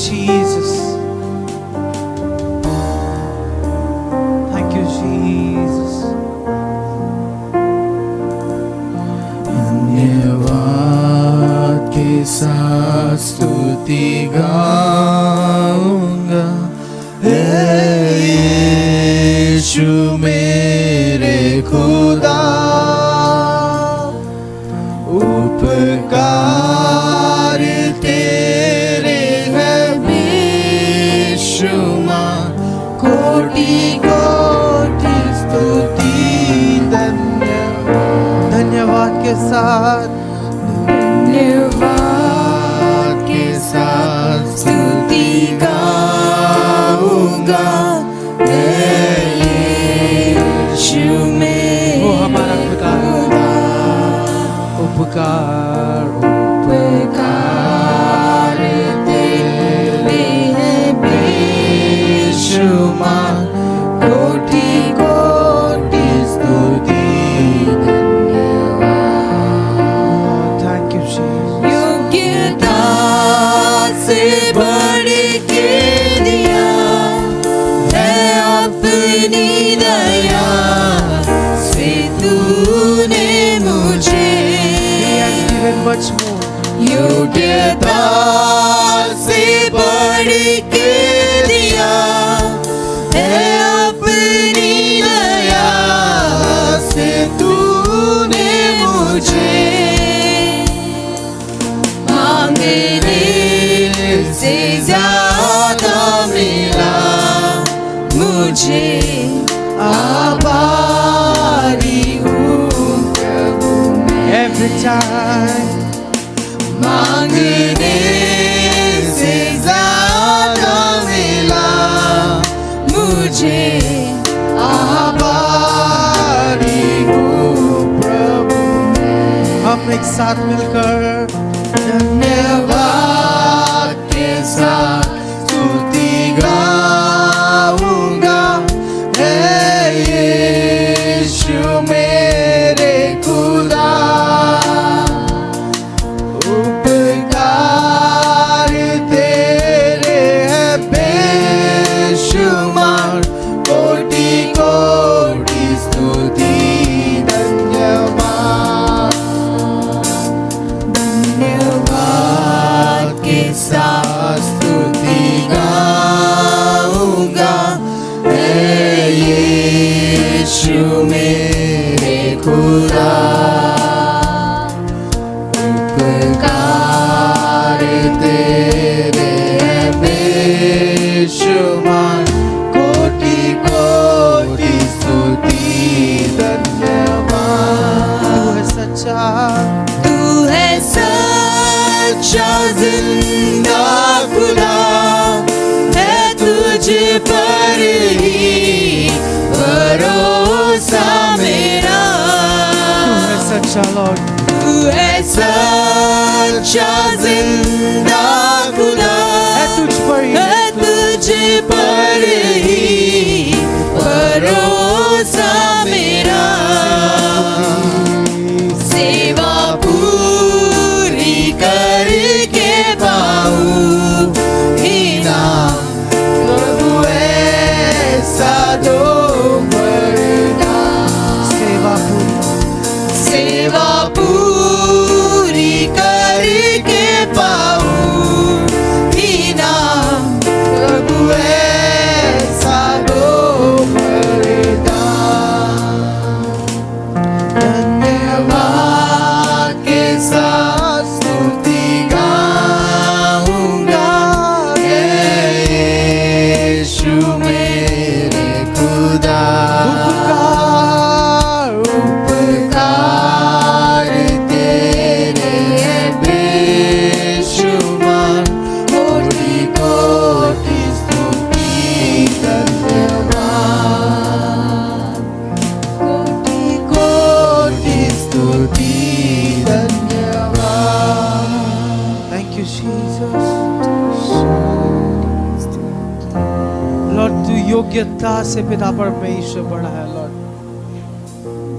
Jesus. Thank you, Jesus. धन्यवाद के साथ स्तुति गाऊंगा, हे यीशु मेरे खुदा, उपकार तेरे हैं बेशुमार, कोटि कोटि स्तुति धन्यवाद के साथ, धन्यवाद के साथ स्तुति गाऊंगा, हे यीशु मेरे वो हमारा खुदा, उपकार उपकार तेरे हैं बेशुमार, कोटि कोटि स्तुति धन्यवाद। Thank you, Jesus. योग्यता से बढ़ के दिया है अपनी दया से तूने मुझे, Even much more. योग्यता से बढ़ के दिया है अपनी दया से तूने मुझे, मांगने से ज्यादा मिला मुझे, आभारी हूँ प्रभु मैं। Every time. मांगने से ज्यादा मिला मुझे, आभारी हूँ प्रभु मैं। हम एक साथ मिलकर धन्यवाद के साथ स्तुति गाऊंगा, हे यीशु मेरे खुदा, उपकार तेरे हैं बेशुमार, कोटि कोटि स्तुति धन्यवाद। धन्यवाद के साथ स्तुति गाऊंगा, हे यीशु मेरे खुदा, उपकार तेरे हैं बेशुमार, कोटि कोटि स्तुति धन्यवाद। तू है सच्चा, तू है सच्चा जिंदा खुदा, है तुझ पर ही भरोसा मेरा, तू है सच्चा लॉर्ड, तू है सच्चा जिंदा खुदा, है तुझ पर ही, है तुझ पर ही भरोसा मेरा, सेवा पूरी करके पाऊं इनाम प्रभु ऐसा दो वरदान, सेवा पूरी करके पाऊं इनाम प्रभु ऐसा दो वरदान। धन्यवाद के साथ स्तुति गाऊंगा, हे यीशु मेरे खुदा, उपकार तेरे हैं बेशुमार, कोटि कोटि स्तुति धन्यवाद, कोटि कोटि स्तुति धन्यवाद। Thank you, Jesus. लॉर्ड तू योग्यता से पिता परमेश्वर बड़ा है लॉर्ड।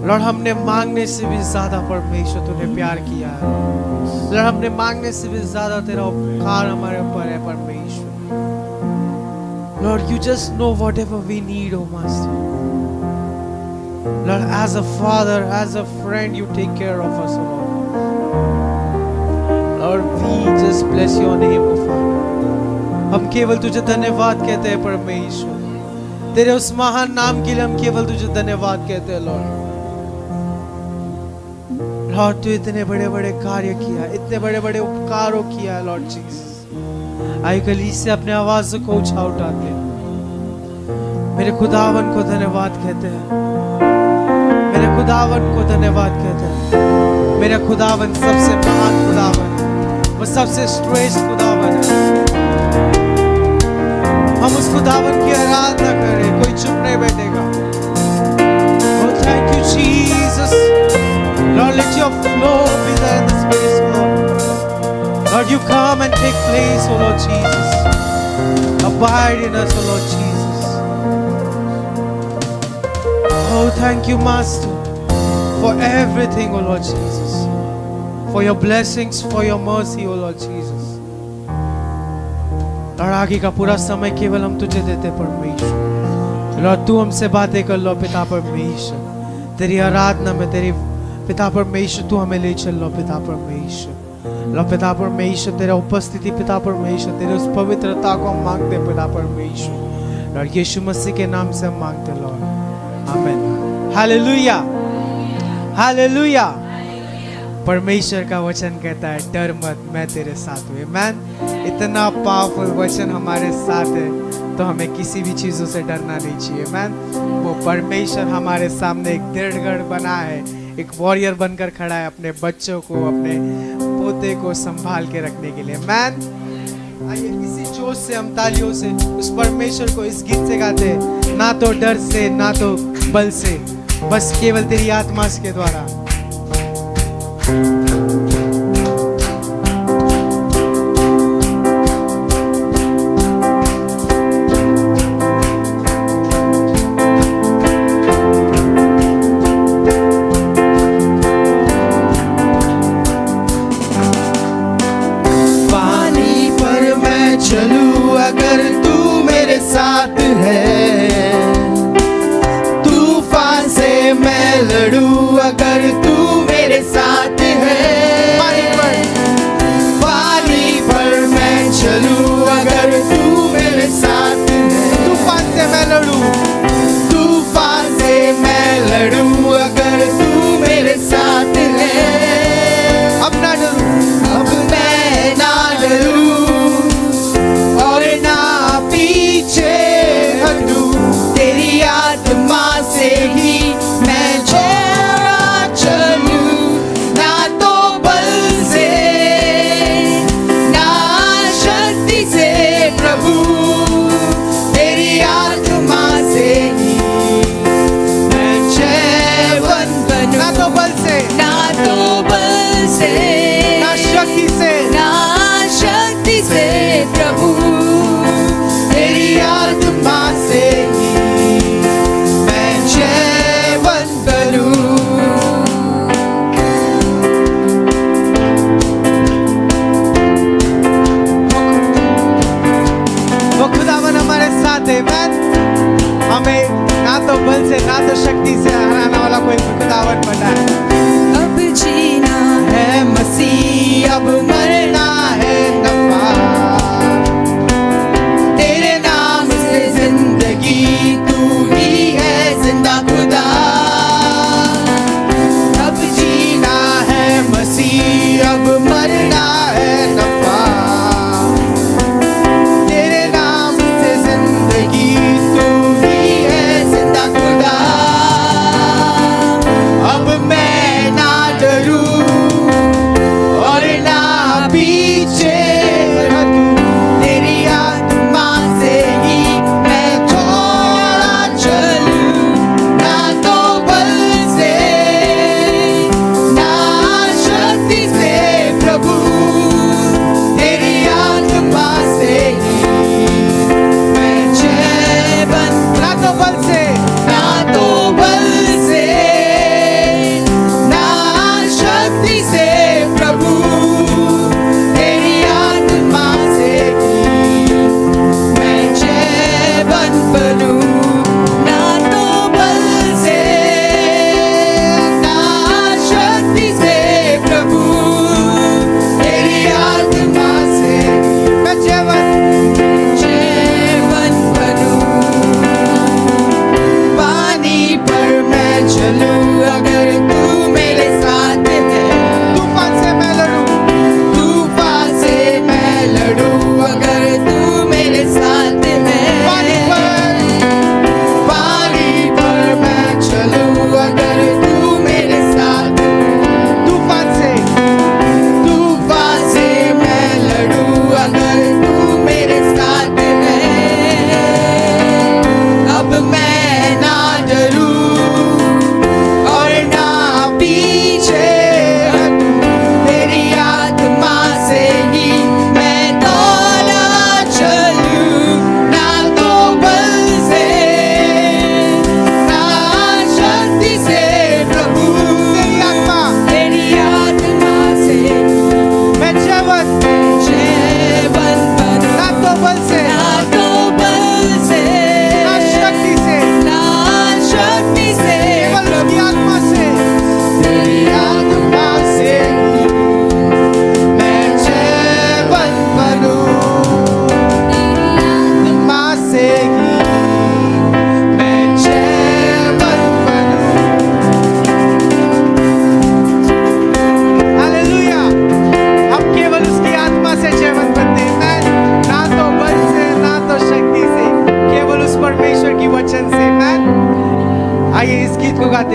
लॉर्ड हमने मांगने से भी ज्यादा परमेश्वर तूने प्यार किया है लॉर्ड, हमने मांगने से भी ज्यादा तेरा उपकार हमारे ऊपर है परमेश्वर। Lord, you just know whatever we need, oh Master. Lord, as a father, as a friend, you take care of us, oh Lord. Lord, we just bless your name, oh Father. हम केवल तुझे धन्यवाद कहते हैं परमेश्वर, तेरे उस महान नाम के लिए हम केवल तुझे धन्यवाद कहते हैं लॉर्ड। लॉर्ड, तू इतने बड़े बड़े कार्य किया, इतने बड़े बड़े उपकारों किया है लॉर्ड जीसस। आई कली से अपने आवाज को उठाते हैं, मेरे खुदावन को धन्यवाद कहते हैं, मेरे खुदावन को धन्यवाद कहते हैं। मेरा खुदावन सबसे महान खुदावन है, वो सबसे श्रेष्ठ खुदावन है। हम उस खुदावन की आराधना करें, कोई चुप नहीं बैठेगा। Oh, thank you, Jesus. Lord, let your flow be there in this place, Lord. Lord, you come and take place, oh Lord Jesus. Abide in us, oh Lord Jesus. Oh, thank you, Master, for everything, oh Lord Jesus. For your blessings, for your mercy, oh Lord Jesus. और आगे का पूरा समय केवल हम तुझे देते परमेश्वर। लॉर्ड, तू हमसे बातें कर लो पिता परमेश्वर, तेरी आराधना में तेरी पिता परमेश्वर तू हमें ले चल लो पिता परमेश्वर। लॉर्ड पिता परमेश्वर, तेरा उपस्थिति पिता परमेश्वर, तेरे उस पवित्रता को हम मांगते पिता परमेश्वर। लॉर्ड, यीशु मसीह के नाम से हम मांगते लॉर्ड, आमीन। Hallelujah, hallelujah. परमेश्वर का वचन कहता है, डर मत, मैं तेरे साथ हूँ। आमीन। इतना पावरफुल वचन हमारे साथ है, तो हमें किसी भी चीजों से डरना नहीं चाहिए। आमीन। वो परमेश्वर हमारे सामने एक दृढ़गढ़ बना है, एक वॉरियर बनकर खड़ा है, अपने बच्चों को, अपने पोते को संभाल के रखने के लिए। आमीन। आइए इसी जोश से हम तालियों से उस परमेश्वर को इस गीत से गाते हैं, ना तो डर से ना तो बल से, बस केवल तेरी आत्मा के द्वारा। चलूं अगर तू मेरे साथ है, तूफान से मैं लड़ूं अगर तू मेरे साथ है। पानी पर मैं चलूं अगर तू मेरे साथ है, तूफान से मैं लड़ूं, तूफान से मैं लड़ूं अगर तू मेरे साथ है। अब ना डरूं, अब मैं ना डरूं और ना पीछे हटूं, तेरी आत्मा से ही मैं चलूं। ना तो बल से ना शक्ति से प्रभु, तेरी आत्मा से ही मैं जीवन बनूं। ना तो बल से, ना तो बल से ना शक्ति से, ना शक्ति से प्रभु, तेरी आत्मा से ही मैं जीवन बनूं। वो खुदावन हमारे साथ है। आमीन। हमें ना तो बल से ना तो शक्ति से हराने वाला कोई खुदावन बना है। अब जीना है मसीह, अब मरना है नफा, तेरे नाम से जिंदगी, तू ही है जिंदा खुदा। अब जीना है मसीह, अब मरना है नफा, तेरे नाम से जिंदगी, तू ही है जिंदा खुदा। अब मैं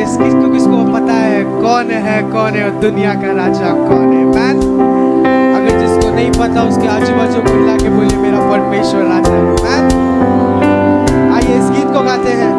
किसको किसको पता है कौन है दुनिया का राजा कौन है? मैन, अगर जिसको नहीं पता उसके आजू बाजू मिला के बोले मेरा परमेश्वर राजा है। मैन, आइए इस गीत को गाते हैं।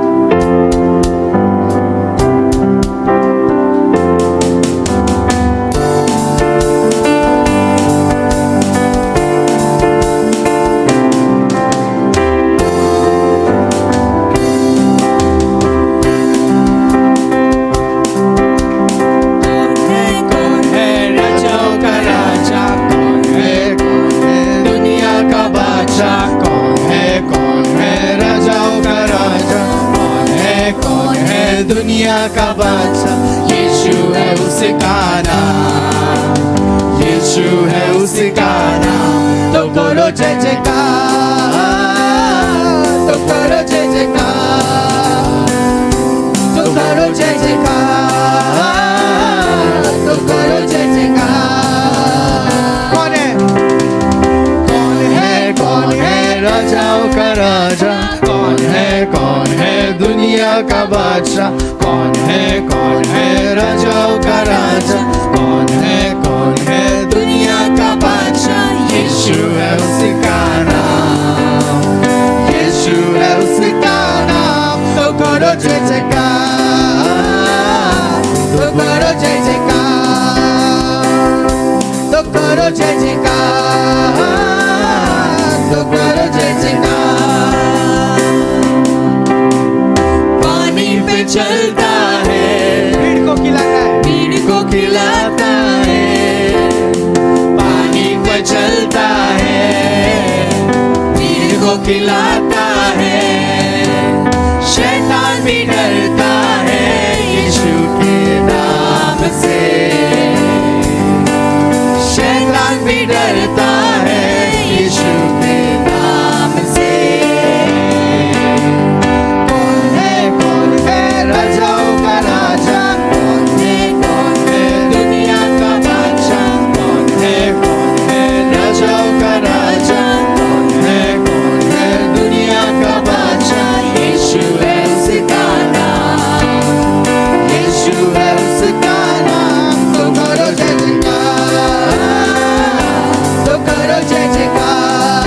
दुनिया का बादशाह यीशु है उसका नाम, यीशु है उसका नाम। तो करो जय जयकार, तो करो जय जयकार, तो करो जय जयकार, तो करो जय जयकार। कौन है? कौन है राजाओं का राजा? कौन है दुनिया का बादशाह? कौन है राजाओं का राजा? कौन है दुनिया का बादशाह? यीशु है उसका नाम, यीशु है उसका नाम। तो करो जय जयकार, तो करो जय जयकार, तो करो जय जयकार, तो करो जय जयकार। चलता है, भीड़ को खिलाता है, भीड़ को खिलाता है। पानी पे चलता है, भीड़ को खिलाता है। शैतान भी डरता है यीशु के नाम से, शैतान भी डरता है यीशु के नाम से। राजाओं का राजा कौन है दुनिया का बादशाह? कौन है राजाओं का राजा? कौन है दुनिया का बादशाह? यीशु है उसका नाम, यीशु है उसका नाम। तो करो जय जयकार, तो करो जय जयकार,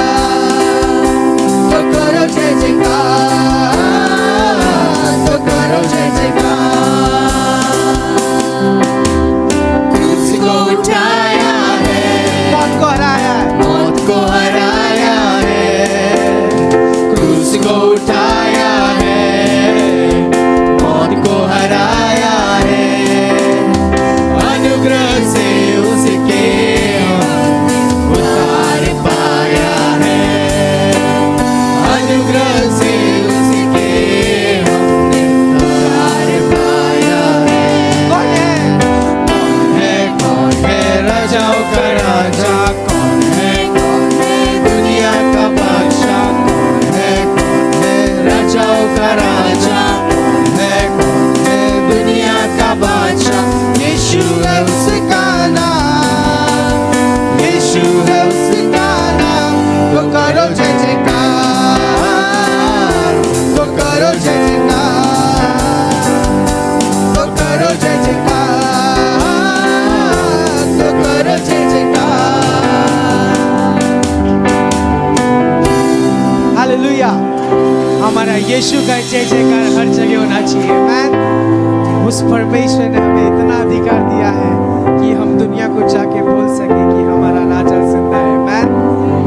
तो करो जय जयकार, तो करो जय जयकार। क्रूस को उठाया है, मौत को हराया है, मौत को हराया है। क्रूस को उठाया है, मौत को हराया है। अनुग्रह से उसके उतार पाया है, अनुग्रह से उसके राजाओं का राजा? कौन है दुनिया का बादशाह? कौन है राजाओं का राजा? कौन है दुनिया का बादशाह? यीशु है उसका नाम, यीशु है उसका नाम। तो करो जय जयकार, तो करो जय जयकार, तो करो जय जयकार, तो करो जय जयकार। हालेलुया। हमारा यीशु का जय जयकार हर जगह होना चाहिए। मैन, उस परमेश्वर ने हमें इतना अधिकार दिया है कि हम दुनिया को जाके बोल सके कि हमारा राजा जिंदा है। मैन,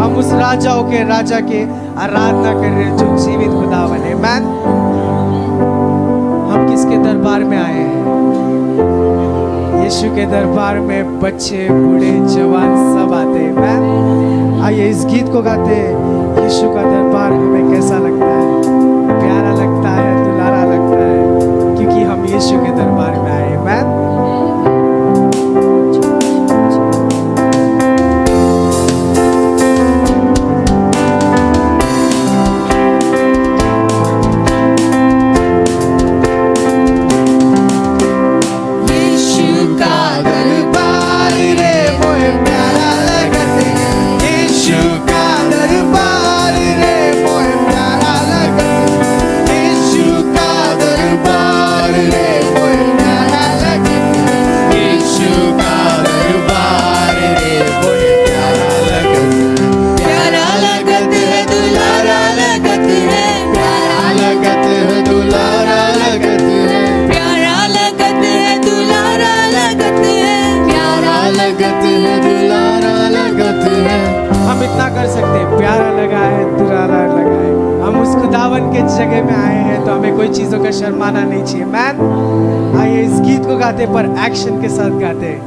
हम उस राजाओं के राजा के आराधना कर रहे हैं जो जीवित खुदावन है। मैन, हम किसके दरबार में आए हैं? यीशु के दरबार में बच्चे बूढ़े जवान सब आते हैं। मैन, आइए इस गीत को गाते हैं। यीशु का दरबार हमें कैसा लगता है? प्यारा लगता है, दुलारा लगता है, क्योंकि हम यीशु के दरबार में आए। मैन, दरबार रे मोए कर सकते हैं, प्यारा लगा है, दुरारा लगा है, हम उस खुदावन के जगह में आए हैं, तो हमें कोई चीजों का शर्माना नहीं चाहिए। मैन, आइए इस गीत को गाते पर एक्शन के साथ गाते हैं।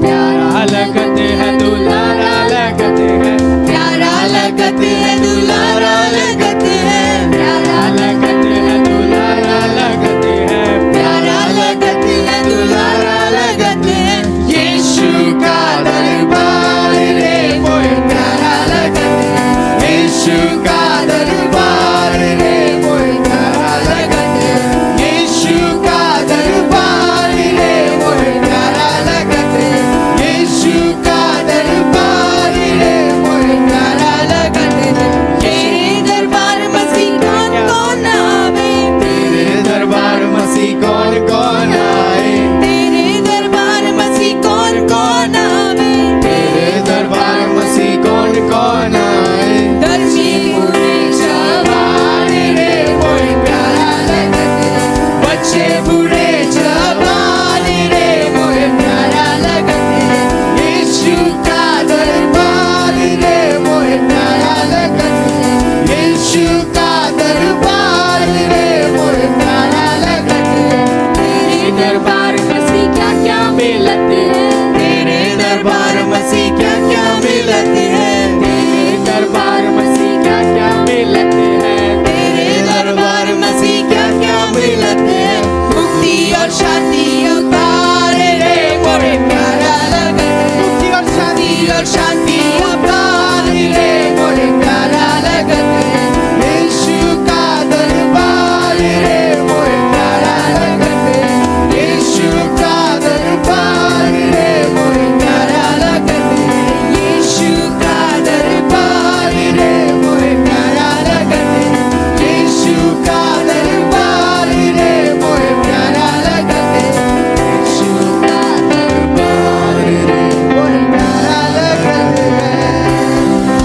प्यारा लगते हैं, दुलारा लगते हैं, प्यारा लगते हैं, दुलारा लगते हैं, प्यारा लगते हैं, दुलारा लगते हैं, प्यारा लगते हैं, दुलारा लगते हैं। यीशु का दरबार रे मोए प्यारा लगते हैं, यीशु का दरबार रे मोए प्यारा लगते हैं, यीशु का दरबार रे मोए प्यारा लगते हैं, यीशु का दरबार रे मोए प्यारा लगते हैं। तेरे दरबार मसीह कौन कौन आवे, तेरे दरबार मसीह कौन कौन आए, तेरे दरबार मसीह कौन कौन आवे, तेरे दरबार मसीह कौन कौन आए। धर्मी बूढ़े जवान रे मोए प्यारा लगते हैं, बच्चे बूढ़े जवान रे मोए प्यारा लगते हैं। यीशु का दरबार रे मोए प्यारा लगते हैं, यीशु का दरबार रे मोए प्यारा लगते हैं। तेरे दरबार मसीह क्या क्या मिलते हैं, तेरे दरबार मसीह क्या क्या मिलते हैं, तेरे दरबार मसीह क्या क्या मिलते हैं, तेरे दरबार मसीह क्या क्या मिलते हैं। मुक्ति और शांति उतार रे मोए प्यारा लगते हैं, मुक्ति और शांति उतार रे मोए प्यारा लगते हैं। यीशु का दरबार रे मोए प्यारा लगते हैं, यीशु का दरबार रे मोए प्यारा लगते हैं, यीशु का दरबार रे मोए प्यारा लगते हैं, यीशु का दरबार रे मोए प्यारा लगते हैं, यीशु का दरबार रे मोए प्यारा लगते हैं।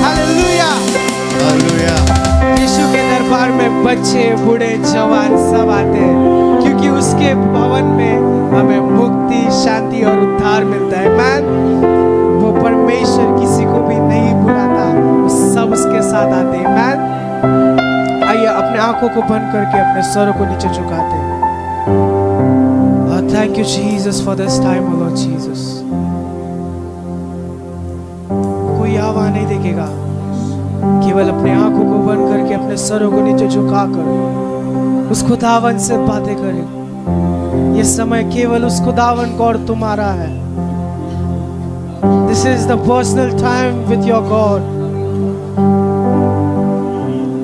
Hallelujah, hallelujah. यीशु के दरबार में बच्चे, बूढ़े, जवान सब आते हैं, क्योंकि उसके भवन में हमें मुक्ति, शांति और उद्धार मिलता है। मैन, वो परमेश्वर किसी को भी नहीं बुलाता, वो सब उसके साथ आते हैं। मैन, आइए अपने आंखों को बंद करके अपने सरों को नीचे झुकाते हैं। Thank you Jesus for this time, O Lord Jesus. कोई आवाज नहीं देखेगा, केवल अपने आंखों को बंद करके अपने सरों को नीचे झुकाकर उस खुदावन से बातें करें। ये समय केवल उस खुदावन को और तुम्हारा है। This is the personal time with your God.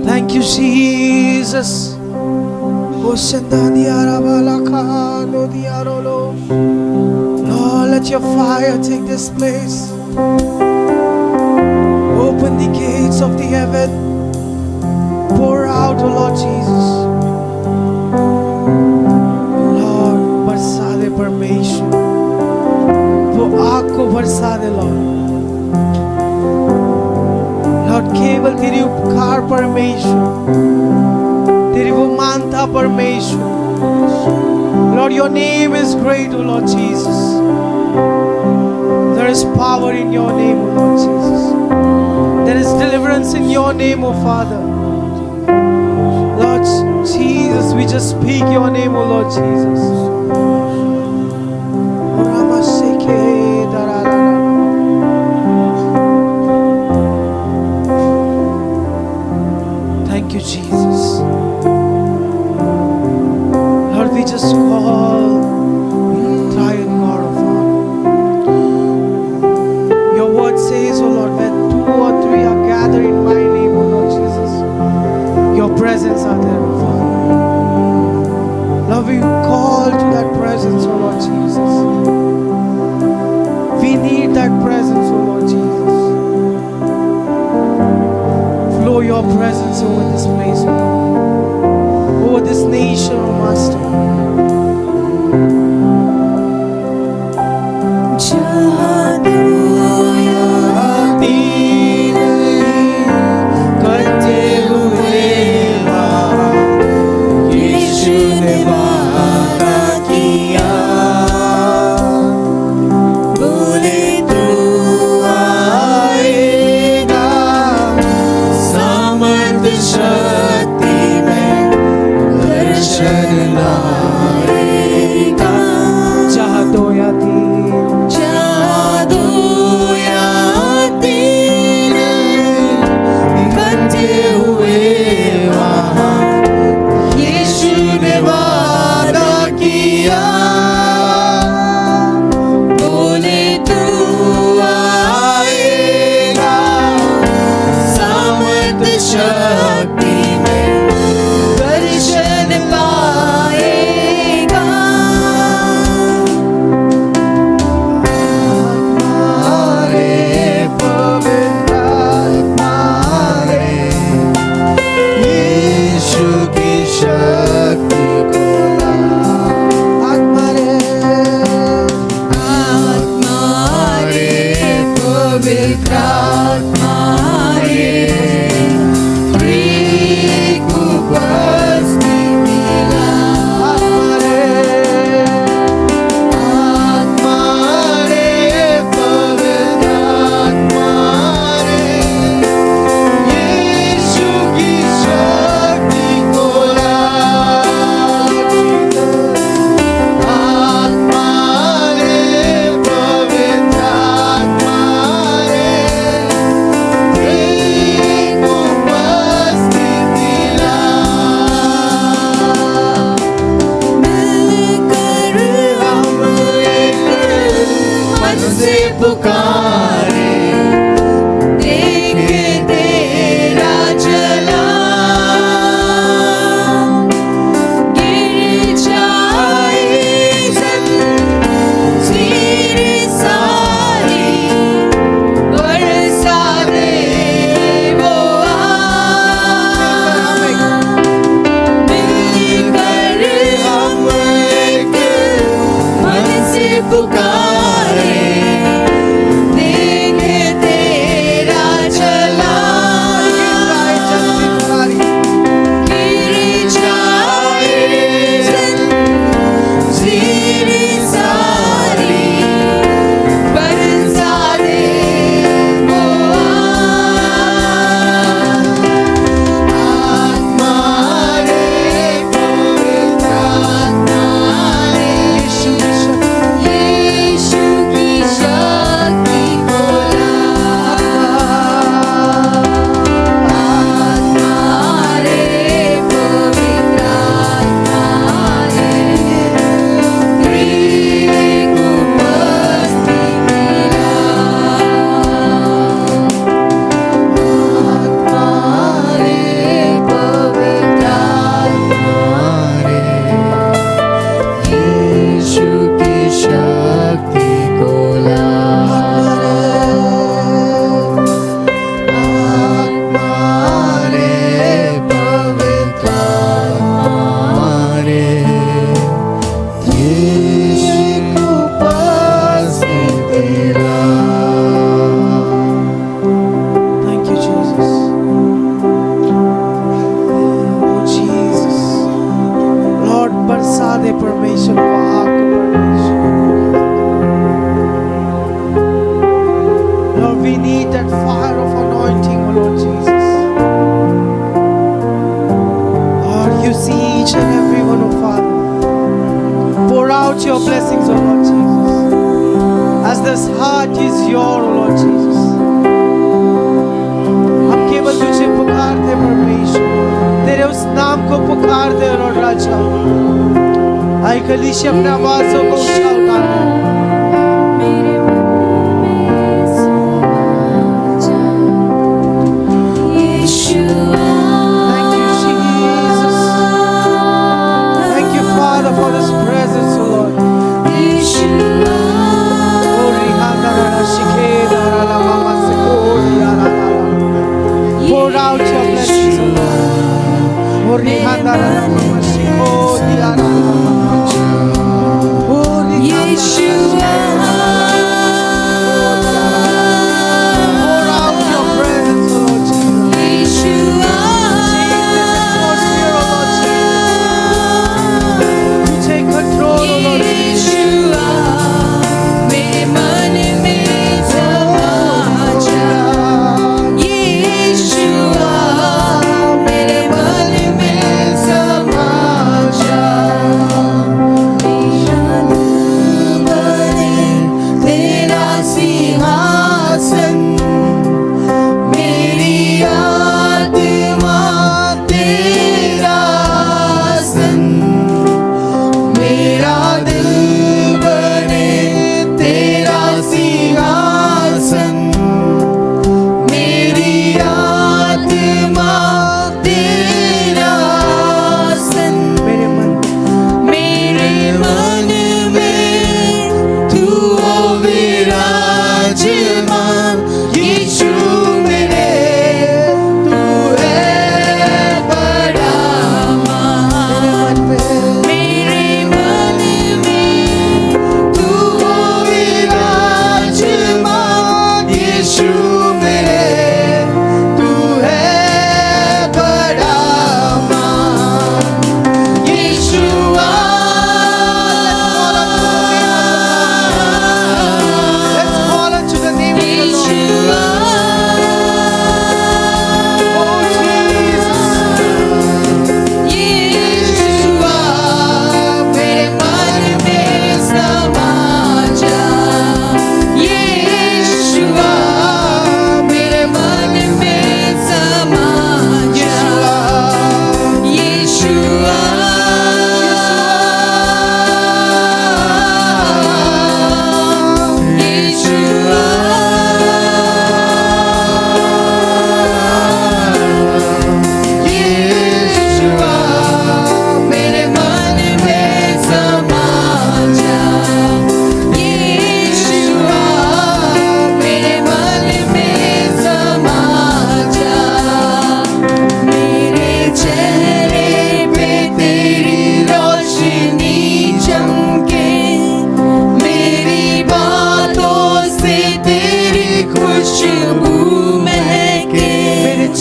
Thank you, Jesus. Lord, let your fire take this place. Open the gates of the heaven. Pour out, O Lord Jesus. Lord, बरसा दे परमेश्वर, वो आग को बरसा दे लॉर्ड। लॉर्ड, केवल तेरी उपकार परमेश्वर, तेरी वो मानता परमेश्वर। Lord, your name is great, O Lord Jesus. There is power in your name, O Lord Jesus. There is deliverance in your name, O Father. Lord Jesus, we just speak your name, O Lord Jesus. Thank you, Jesus. Lord, we just call Triune God of God. Your word says, O Lord, when 2 or 3 are gathered in my name, O Lord Jesus, your presence are there, O Father. Lord, we call to that presence, O Lord Jesus. We need that presence, O Lord Jesus. Flow your presence over this place, O Lord. Over this nation, O Master. करते हुए यीशु ने वादा किया, बोले तू आए your blessings, oh Lord Jesus. As this heart is your, oh Lord Jesus. हम केवल तुझे पुकारते परमेश्वर, तेरे उस नाम को पुकारते और राजा। आई कलीसिया अपने आवाज़ों को ऊंचा उठाना। For this presence, oh Lord. Pour out your blessings, oh Lord. Yeshua.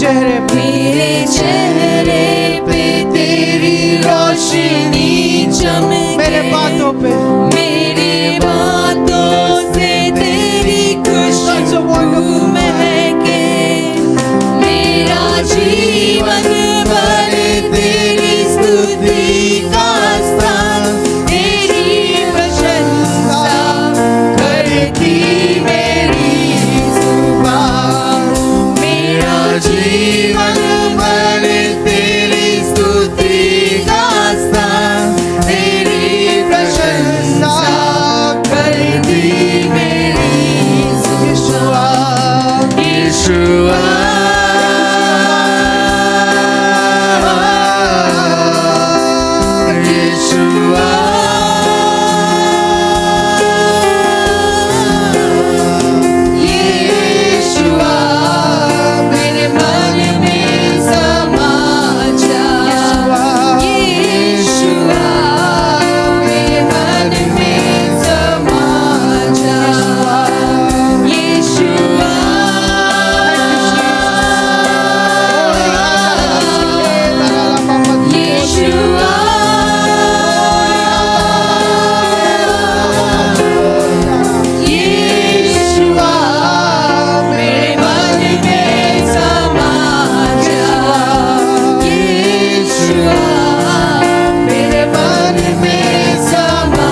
चेहरे पे, मेरे चेहरे पे तेरी रोशनी चमके, मेरे बातों पे, मेरे बातों से तेरी That's a खुशबू wonderful महके, मेरा जीवन भर तेरी स्तुति का स्थान, तेरी प्रशंसा करती मेरी जुबान, मेरा जीवन भर तेरी स्तुति का स्थान, तेरी प्रशंसा करती मेरी जुबान। यीशुआ यीशुआ यीशुआ मेरे मन में समा जा, यीशुआ मेरे मन में समा जा, यीशुआ यीशुआ यीशुआ मेरे मन में समा जा, यीशुआ मेरे मन में समा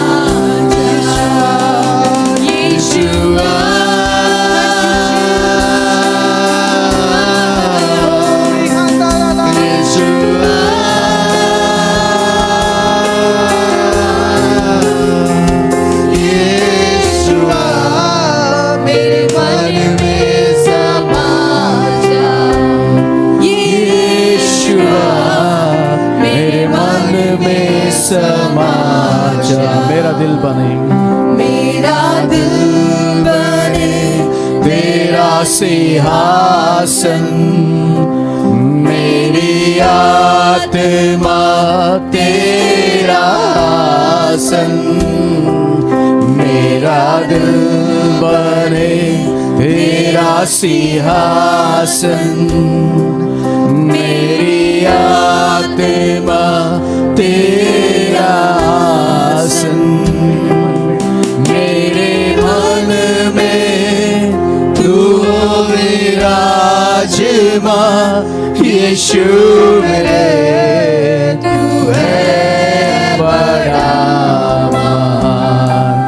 जा, यीशुआ यीशुआ मेरे मन में समा जा, यीशुआ मेरे मन में समा जा, मेरा दिल बने मेरा दिल बने तेरा सिंहासन, मेरी आत्मा तेरा आसन, मेरा दिल बने तेरा सिंहासन, मेरी आत्मा तेरा आसन, मेरे मन में तू विराजमा, यीशु मेरे तू है बड़ा महान।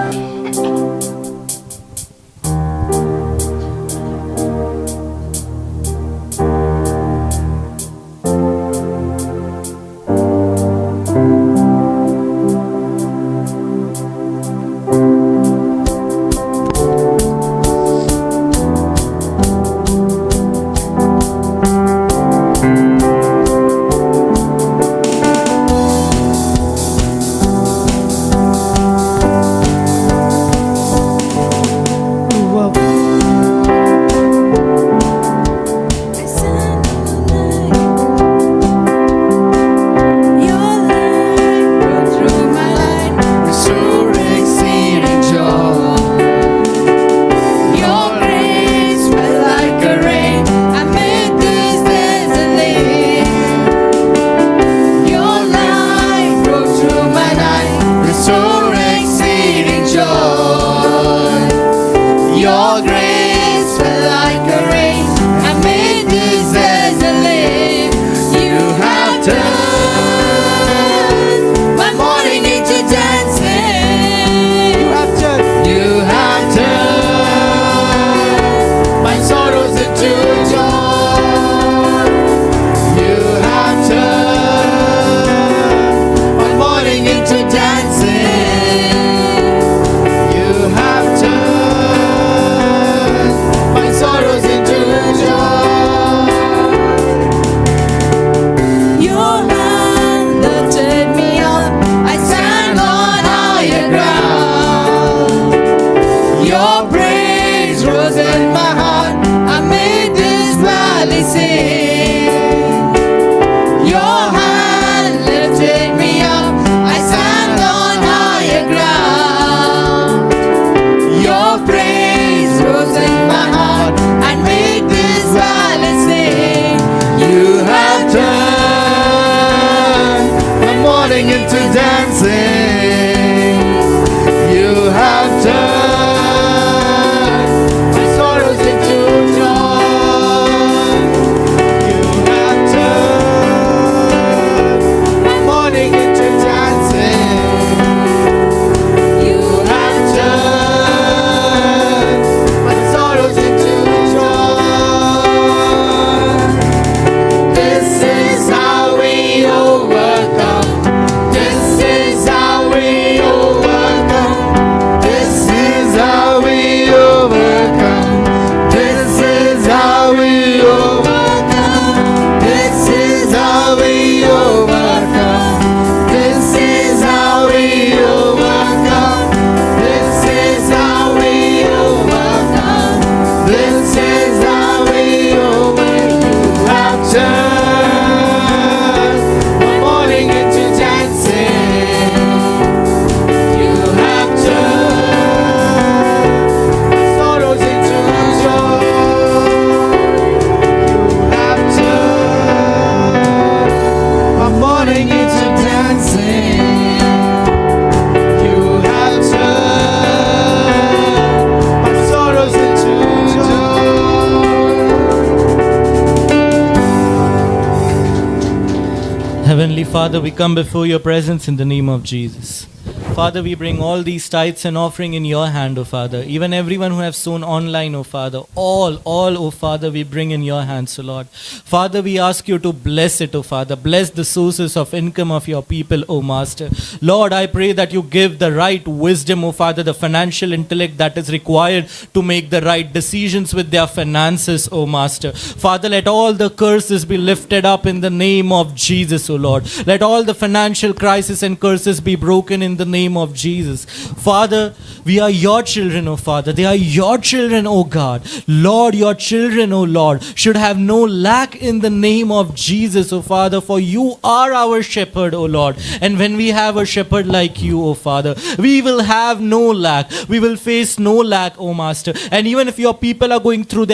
Father, we come before your presence in the name of Jesus. Father, we bring all these tithes and offering in your hand, O Father. Even everyone who have sown online, O Father. All, O Father, we bring in your hands, O Lord. Father, we ask you to bless it, O Father. Bless the sources of income of your people, O Master. Lord, I pray that you give the right wisdom, O Father, the financial intellect that is required to make the right decisions with their finances, O Master. Father, let all the curses be lifted up in the name of Jesus, O Lord. Let all the financial crisis and curses be broken in the name of Jesus. Father, we are your children, O Father. They are your children, O God. Lord, your children, O Lord, should have no lack in the name of Jesus, O Father, for you are our shepherd, O Lord. And when we have a shepherd like you, O Father, we will have no lack. We will face no lack, O Master. And even if your people are going through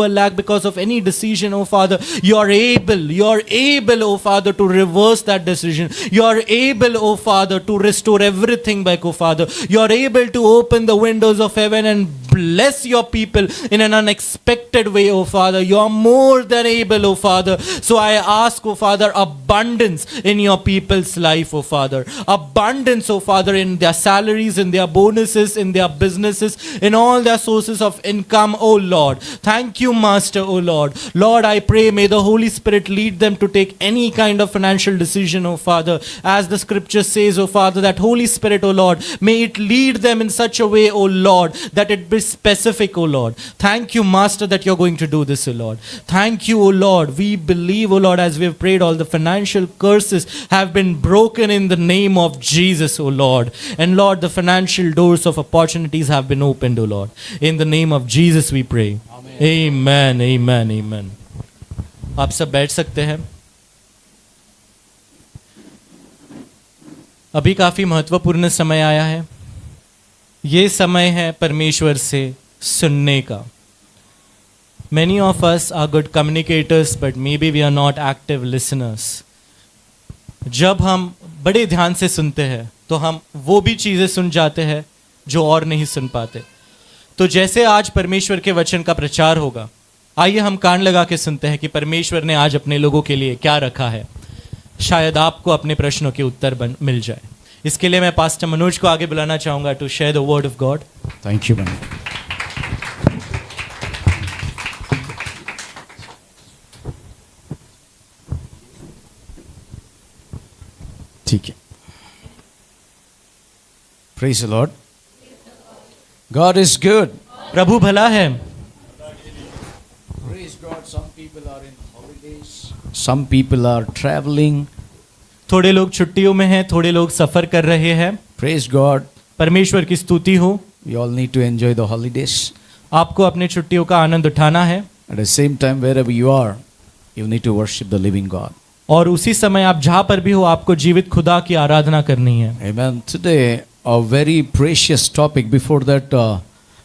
a lack because of any decision, O Father, you are able, O Father, to reverse that decision. You are able, O Father, to restore everything back, O Father. You are able to open the windows of heaven and bless your people in an unexpected way, O Father. You are more than able, O Father. So I ask, O Father, abundance in your people's life, O Father. Abundance, O Father, in their salaries, in their bonuses, in their businesses, in all their sources of income, O Lord. Thank you, Master, O Lord. Lord, I pray, may the Holy Spirit lead them to take any kind of financial decision, O Father. As the scripture says, O Father, that Holy Spirit, O Lord, may it lead them in such a way, O Lord, that it be specific, O Lord. Thank you, Master, that you're going to do this, O Lord. Thank you, O Lord. We believe, O Lord, as we have prayed, all the financial curses have been broken in the name of Jesus, O Lord. And Lord, the financial doors of opportunities have been opened, O Lord. In the name of Jesus we pray. Amen, amen, amen. आप सब बैठ सकते हैं. अभी काफ़ी महत्वपूर्ण समय आया है. ये समय है परमेश्वर से सुनने का. Many of us are good communicators, but maybe we are not active listeners. जब हम बड़े ध्यान से सुनते हैं तो हम वो भी चीज़ें सुन जाते हैं जो और नहीं सुन पाते. तो जैसे आज परमेश्वर के वचन का प्रचार होगा, आइए हम कान लगा के सुनते हैं कि परमेश्वर ने आज अपने लोगों के लिए क्या रखा है. शायद आपको अपने प्रश्नों के उत्तर मिल जाए. इसके लिए मैं पास्टर मनोज को आगे बुलाना चाहूँगा to share the word of God. Thank you ma'am. ठीक है. Praise the Lord. God is good. प्रभु भला है. Praise God. Some people are in holidays. Some people are traveling. थोड़े लोग छुट्टियों में हैं, थोड़े लोग सफ़र कर रहे हैं. Praise God. परमेश्वर की स्तुति हो. We all need to enjoy the holidays. आपको अपने छुट्टियों का आनंद उठाना है. At the same time, wherever you are, you need to worship the living God. और उसी समय आप जहाँ पर भी हो, आपको जीवित खुदा की आराधना करनी है. Amen. Today, a very precious topic. Before that,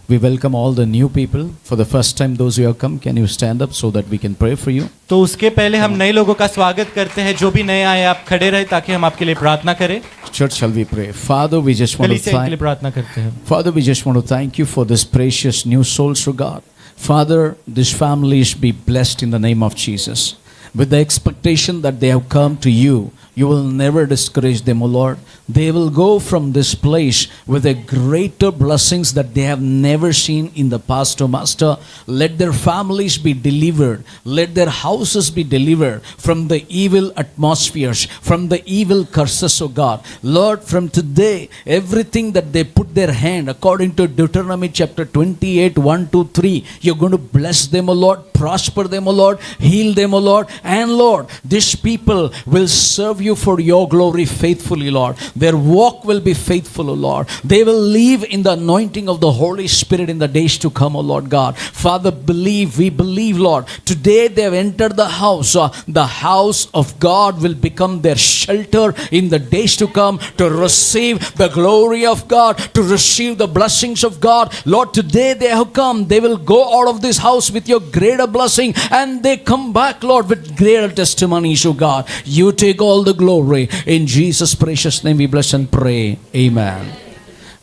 we welcome all the new people. For the first time, those who have come, can you stand up so that we can pray for you? तो उसके पहले हम नए लोगों का स्वागत करते हैं. जो भी नए आए, आप खड़े रहे ताकि हम आपके लिए प्रार्थना करें. Church, shall we pray? Father, we just want to कलीसिया के लिए thank. प्रार्थना करते हैं. Father, we just want to thank you for this precious new souls, O God. Father, these families be blessed in the name of Jesus. With the expectation that they have come to you, you will never discourage them, O Lord. They will go from this place with a greater blessings that they have never seen in the past, O Master. Let their families be delivered. Let their houses be delivered from the evil atmospheres, from the evil curses, O God. Lord, from today, everything that they put their hand, according to Deuteronomy chapter 28, 1 to 3, you're going to bless them, O Lord, prosper them, O Lord, heal them, O Lord. And Lord, these people will serve you for your glory faithfully, Lord. Their walk will be faithful, O Lord. They will live in the anointing of the Holy Spirit in the days to come, O Lord God. Father, we believe, Lord, today they have entered the house. The house of God will become their shelter in the days to come to receive the glory of God, to receive the blessings of God. Lord, today they have come. They will go out of this house with your greater blessing, and they come back, Lord, with greater testimonies, O God. You take all the glory. In Jesus' precious name we bless and pray. Amen.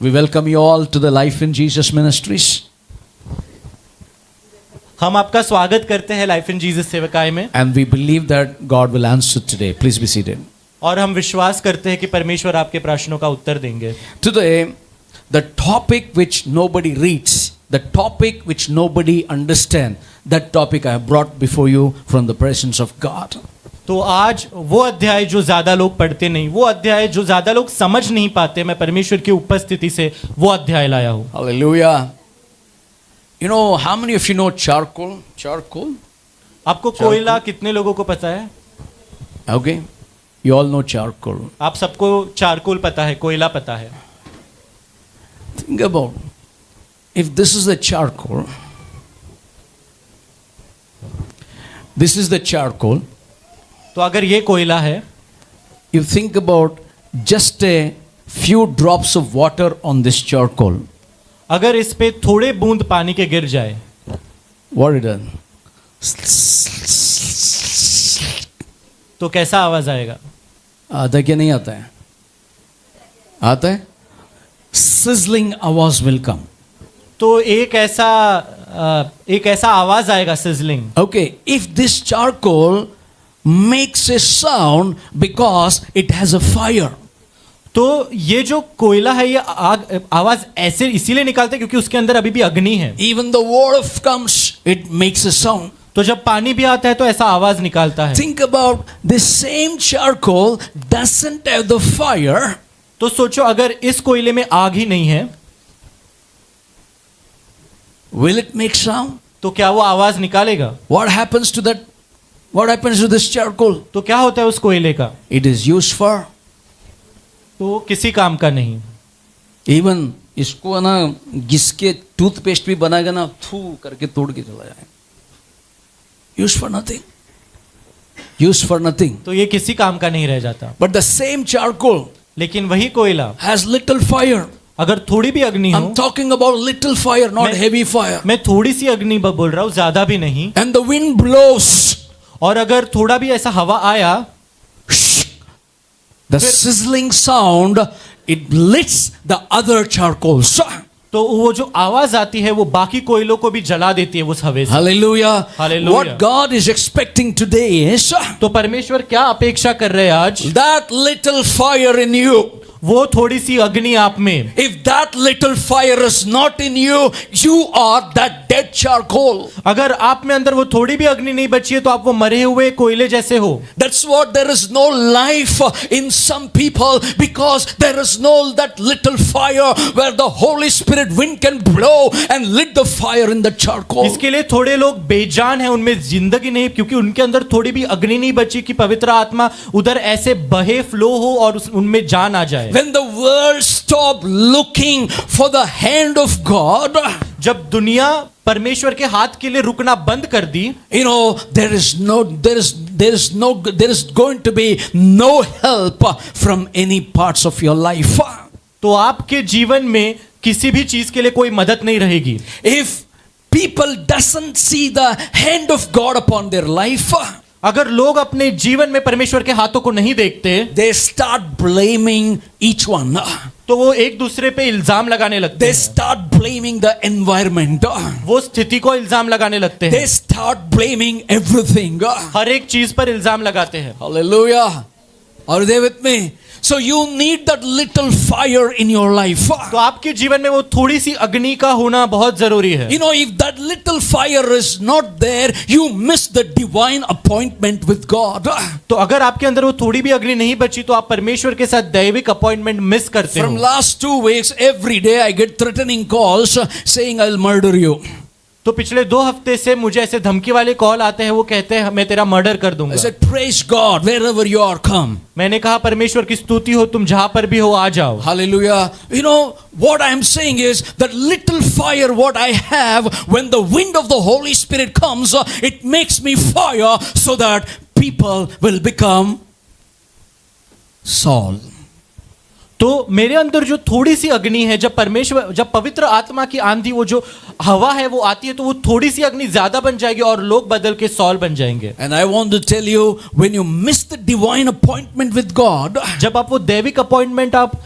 We welcome you all to the Life in Jesus Ministries. हम आपका स्वागत करते हैं life in Jesus सेवकाई में. And we believe that God will answer today. Please be seated. और हम विश्वास करते हैं कि परमेश्वर आपके प्रश्नों का उत्तर देंगे। Today, the topic which nobody reads, the topic which nobody understands, that topic I have brought before you from the presence of God. तो आज वो अध्याय जो ज्यादा लोग पढ़ते नहीं, वो अध्याय जो ज्यादा लोग समझ नहीं पाते, मैं परमेश्वर की उपस्थिति से वो अध्याय लाया हूँ। Hallelujah. You know, how many of you know charcoal? Charcoal? आपको कोयला कितने लोगों को पता है? Okay. You all know charcoal. आप सबको चारकोल पता है, कोयला पता है। Think about, if this is the charcoal, this is the charcoal, तो अगर ये कोयला है, you think about just a few drops of water on this charcoal. अगर इस पे थोड़े बूंद पानी के गिर जाए, What it done? तो कैसा आवाज आएगा? आता है क्या नहीं आता है? आता है? Sizzling आवाज will come. तो एक ऐसा आवाज आएगा, sizzling. Okay, if this charcoal makes a sound because it has a fire. तो ये जो कोयला है, ये आवाज ऐसे इसीलिए निकालते हैं क्योंकि उसके अंदर अभी भी अग्नि है। Even the water comes, it makes a sound. तो जब पानी भी आता है तो ऐसा आवाज निकालता है। Think about this same charcoal doesn't have the fire. तो सोचो अगर इस कोयले में आग ही नहीं है, Will it make sound? तो क्या वो आवाज निकालेगा? What happens to that? What happens to this charcoal? तो क्या होता है उस कोयले का? It is used for. तो किसी काम का नहीं। Even इसको ना घिस के टूथपेस्ट भी बनाएगा ना, थू करके तोड़ के चला जाएगा. Used for nothing. Used for nothing. तो ये किसी काम का नहीं रह जाता। But the same charcoal लेकिन वही कोयला has little fire. अगर थोड़ी भी अग्नि हो, I'm talking about little fire, not मैं- heavy fire. मैं थोड़ी सी अग्नि बोल रहा हूँ, ज्यादा भी नहीं। And the wind blows. और अगर थोड़ा भी ऐसा हवा आया, The sizzling sound, it lifts the other charcoals. तो वो जो आवाज आती है वो बाकी कोयलों को भी जला देती है उस हवे से। Hallelujah. Hallelujah. What God is expecting today is तो परमेश्वर क्या अपेक्षा कर रहे हैं आज? that little fire in you. वो थोड़ी सी अग्नि आप में। If that little fire is not in you, you are that dead charcoal. अगर आप में अंदर वो थोड़ी भी अग्नि नहीं बची है तो आप वो मरे हुए कोयले जैसे हो। That's what there is no life in some people because there is no that little fire where the Holy Spirit wind can blow and lit the fire in the charcoal. इसके लिए थोड़े लोग बेजान हैं, उनमें जिंदगी नहीं, क्योंकि उनके अंदर थोड़ी भी अग्नि नहीं बची कि पवित्र आत्मा उधर ऐसे बहे फ्लो हो और उनमें जान आ जाए। When the world stopped looking for the hand of God, जब दुनिया परमेश्वर के हाथ के लिए रुकना बंद कर दी, you know, there is going to be no help from any parts of your life. तो आपके जीवन में किसी भी चीज के लिए कोई मदद नहीं रहेगी। If people doesn't see the hand of God upon their life, अगर लोग अपने जीवन में परमेश्वर के हाथों को नहीं देखते, they start blaming each one. तो वो एक दूसरे पे इल्जाम लगाने लगते They हैं। start blaming the environment. वो स्थिति को इल्जाम लगाने लगते They हैं। start blaming everything. हर एक चीज पर इल्जाम लगाते हैं। Hallelujah. Are you there with me? So you need that little fire in your life. तो आपके जीवन में वो थोड़ी सी अग्नि का होना बहुत जरूरी है। You know, if that little fire is not there, you miss the divine appointment with God. तो अगर आपके अंदर वो थोड़ी भी अग्नि नहीं बची तो आप परमेश्वर के साथ दैविक अपॉइंटमेंट मिस करते From हो। last 2 weeks, every day I get threatening calls saying I'll murder you. तो पिछले 2 हफ्ते से मुझे ऐसे धमकी वाले कॉल आते हैं, वो कहते हैं मैं तेरा मर्डर कर I दूंगा। said, praise God, wherever you are, come. मैंने कहा परमेश्वर की स्तुति हो, तुम जहां पर भी हो आ जाओ। Hallelujah. You know, what I am saying is that little fire what I have, when the wind of the Holy Spirit comes, it makes me fire so that people will become Saul. तो मेरे अंदर जो थोड़ी सी अग्नि है, जब पवित्र आत्मा की आंधी, वो जो हवा है वो आती है, तो वो थोड़ी सी अग्नि ज्यादा बन जाएगी और लोग बदल के सॉल बन जाएंगे. And I want to tell you, when you miss the divine appointment with God, जब आप वो दैविक अपॉइंटमेंट आप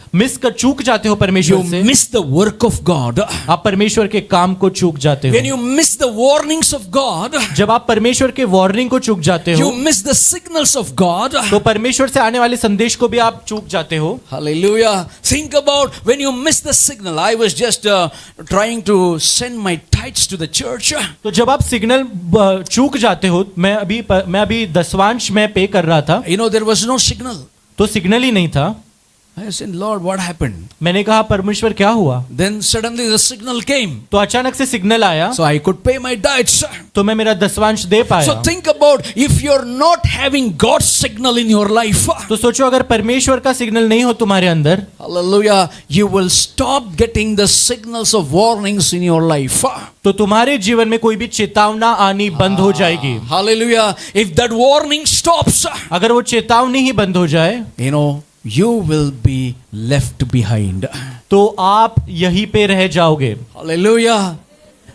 चूक जाते हो परमेश्वर you से, miss the work of God. आप परमेश्वर के काम को चूक जाते When हो. you miss the warnings of God, जब आप परमेश्वर के वार्निंग को चूक जाते हो, you miss the signals of God. तो परमेश्वर से आने वाले संदेश को भी आप चूक जाते हो. Hallelujah. Think about when you miss the signal. I was just trying to send my tithes to the church. तो जब आप सिग्नल चूक जाते हो, मैं अभी दसवांश में पे कर रहा था, You know, there was no signal. तो सिग्नल ही नहीं था. I said, Lord, what happened? मैंने कहा परमेश्वर क्या हुआ? Then suddenly the signal came. तो अचानक से सिग्नल आया, So I could pay my tithes. तो मैं मेरा दसवांश दे पाया. So think about, if you're not having God's signal in your life, तो सोचो अगर परमेश्वर का सिग्नल नहीं हो तुम्हारे अंदर, hallelujah, you will stop getting the signals of warnings in your life. तो तुम्हारे जीवन में कोई भी चेतावना आनी बंद हो जाएगी. Hallelujah. If that warning stops, अगर वो चेतावनी ही बंद हो जाए, you know, you will be left behind. तो आप यहीं पे रह जाओगे. Hallelujah.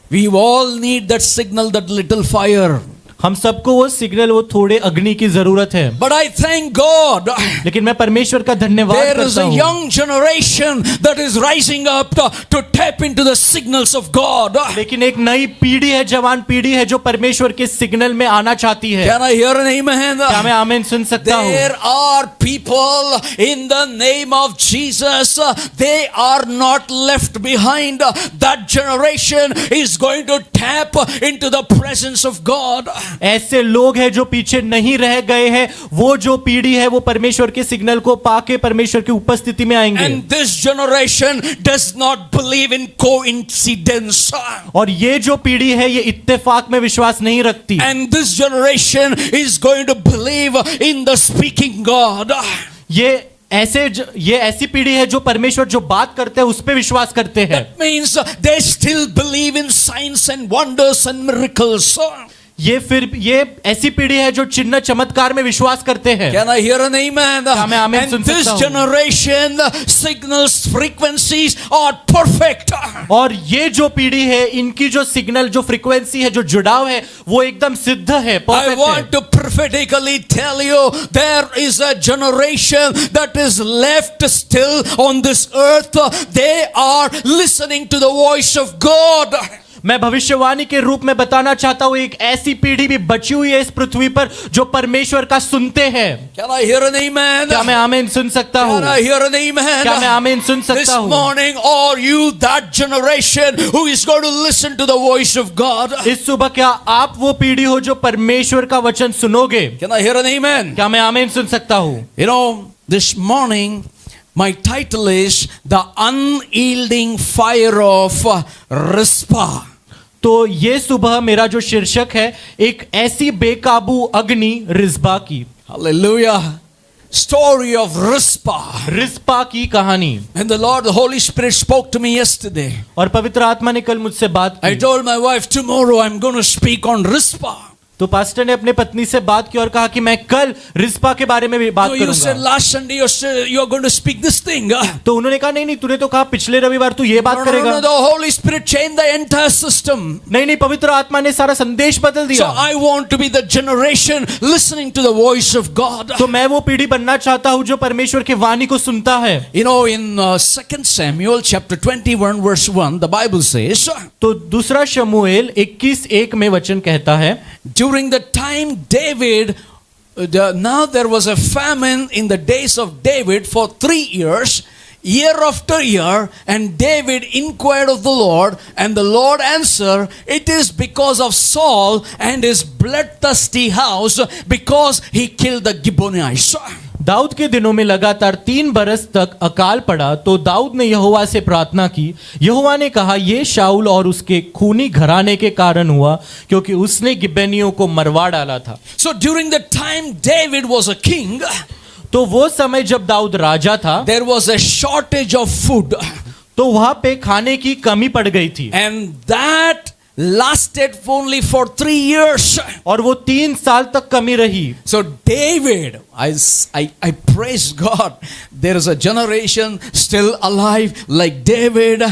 We all need that signal, that little fire. हम सबको वो सिग्नल, वो थोड़े अग्नि की जरूरत है. But I thank God. लेकिन मैं परमेश्वर का धन्यवाद There is करता a हूँ. young generation that is rising up to tap into the signals of God. लेकिन एक नई पीढ़ी है, जवान पीढ़ी है जो परमेश्वर के सिग्नल में आना चाहती है. Can I hear an amen? क्या मैं आमीन सुन सकता हूँ? There are people in the name of Jesus. They are not left behind. That generation is going to tap into the presence of God. ऐसे लोग हैं जो पीछे नहीं रह गए हैं. वो जो पीढ़ी है वो परमेश्वर के सिग्नल को पाके परमेश्वर की उपस्थिति में आएंगे. And this generation does not believe in coincidence. और ये जो पीढ़ी है ये इत्तेफाक में विश्वास नहीं रखती. And this generation is going to believe in the speaking God. ये ऐसी पीढ़ी है जो परमेश्वर जो बात करते हैं उस पे विश्वास करते हैं. That means they still believe in signs and wonders and miracles. ये ऐसी पीढ़ी है जो चिन्ह चमत्कार में विश्वास करते हैं. Can I hear an amen? क्या मैं आमीन सुन And this सकता हूँ? generation, the signals, frequencies are perfect. और ये जो पीढ़ी है इनकी जो सिग्नल, जो फ्रीक्वेंसी है, जो जुड़ाव है वो एकदम सिद्ध है, I परफेक्ट है. want to prophetically tell you, there is a generation that is left still on this earth. They are listening to the voice of God. मैं भविष्यवाणी के रूप में बताना चाहता हूँ, एक ऐसी पीढ़ी भी बची हुई है इस पृथ्वी पर जो परमेश्वर का सुनते हैं. Can I hear an amen? क्या मैं आमीन सुन सकता हूँ? Can I hear an amen? क्या मैं आमीन सुन This सकता हूँ? morning, are you that generation who is going to listen to the voice of God? इस सुबह क्या आप वो पीढ़ी हो जो परमेश्वर का वचन सुनोगे? Can I hear an amen? क्या मैं आमीन सुन सकता हूँ? You know, this morning, my title is The Unyielding Fire of Rizpah. तो ये सुबह मेरा जो शीर्षक है, एक ऐसी बेकाबू अग्नि रिस्पा की. Hallelujah. Story of Rizpah. Rispa की कहानी. And the Lord, the Holy Spirit spoke to me yesterday. और पवित्र आत्मा ने कल मुझसे बात I की. told my wife, tomorrow I'm going to speak on Rizpah. तो पास्टर ने अपने पत्नी से बात की और कहा कि मैं कल रिस्पा के बारे में भी बात No, you said करूंगा. last Sunday you're going to speak this thing. तो उन्होंने कहा नहीं तूने तो कहा पिछले रविवार तू ये बात No, करेगा. the Holy Spirit changed the entire system. नहीं पवित्र आत्मा ने सारा संदेश बदल So दिया. I want to be the generation listening to the voice of God. तो मैं वो पीढ़ी बनना चाहता हूँ जो परमेश्वर की वाणी को सुनता है. You know, in 2 Samuel chapter 21 verse 1, the Bible says, तो दूसरा शमूएल 21:1 में वचन कहता है, during the time David, now there was a famine in the days of David for 3 years, year after year, and David inquired of the Lord, and the Lord answered, it is because of Saul and his bloodthirsty house, because he killed the Gibeonites. Dawood के दिनों में लगातार 3 बरस तक अकाल पड़ा, तो दाऊद ने यहोवा से प्रार्थना की. यहोवा ने कहा ये शाऊल और उसके खूनी घराने के कारण हुआ, क्योंकि उसने गिबेनियों को मरवा डाला था. So during the time David was a king, तो वो समय जब दाऊद राजा था, there was a shortage of food, तो वहां पे खाने की कमी पड़ गई थी. and that lasted only for 3 years. और वो 3 साल तक कमी रही. So David, I praise God. There is a generation still alive like David.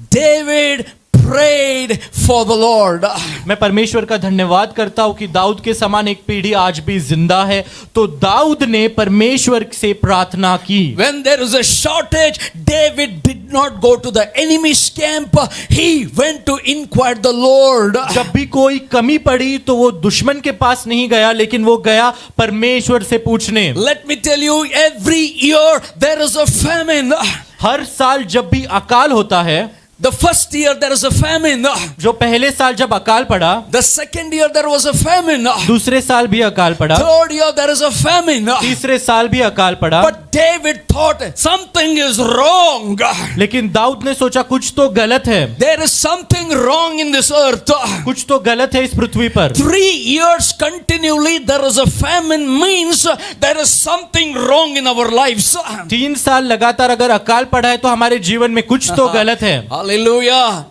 David prayed for the Lord. मैं परमेश्वर का धन्यवाद करता हूँ कि दाऊद के समान एक पीढ़ी आज भी जिंदा है. तो दाऊद ने परमेश्वर से प्रार्थना की. When there is a shortage, David did not go to the enemy's camp. He went to inquire the Lord. जब भी कोई कमी पड़ी तो वो दुश्मन के पास नहीं गया, लेकिन वो गया परमेश्वर से पूछने. Let me tell you, every year there is a famine. हर साल जब भी अकाल होता है, The first year there is a famine. जो पहले साल जब अकाल पड़ा, The second year there was a famine. दूसरे साल भी अकाल पड़ा, Third year there is a famine. तीसरे साल भी अकाल पड़ा. But David thought something is wrong. लेकिन दाऊद ने सोचा कुछ तो गलत है. There is something wrong in this earth. कुछ तो गलत है इस पृथ्वी पर. 3 years continually there is a famine means there is something wrong in our lives. 3 साल लगातार अगर अकाल पड़ा है तो हमारे जीवन में कुछ तो गलत है. Hallelujah.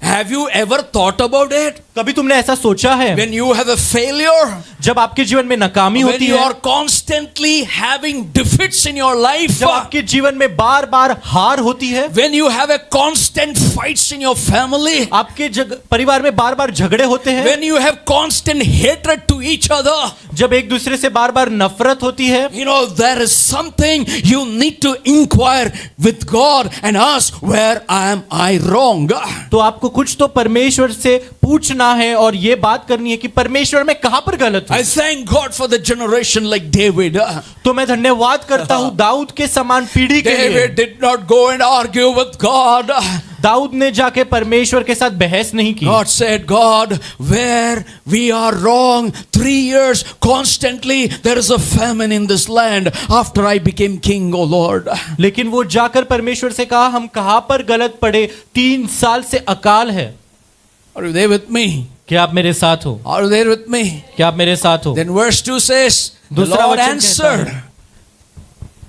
Have you ever thought about it? कभी तुमने ऐसा सोचा है? When you have a failure, जब आपके जीवन में नाकामी when होती you है, are constantly having defeats in your life, जब आपके जीवन में बार बार हार होती है, when you have a constant fights in your family, आपके परिवार में बार बार झगड़े होते हैं, when you have constant hatred to each other, जब एक दूसरे से बार बार नफरत होती है, you know, there is something you need to inquire with God and ask, where am I wrong? तो आपको कुछ तो परमेश्वर से पूछना है और ये बात करनी है कि परमेश्वर में कहां पर गलत हूं. I thank God for the generation like David. तो मैं धन्यवाद करता हूं दाऊद के समान पीढ़ी के लिए. David did not go and argue with God. Dawood ने जाके परमेश्वर के साथ बहस नहीं की. God said, God, where we are wrong, 3 years constantly there is a famine in this land after I became king, O Lord. लेकिन वो जाकर परमेश्वर से कहा हम कहां पर गलत पड़े, 3 साल से अकाल है. Are you there with me? क्या आप मेरे साथ हो? Are you there with me? क्या आप मेरे साथ हो? Then verse 2 says, the दूसरा Lord वचन कहता answered. है.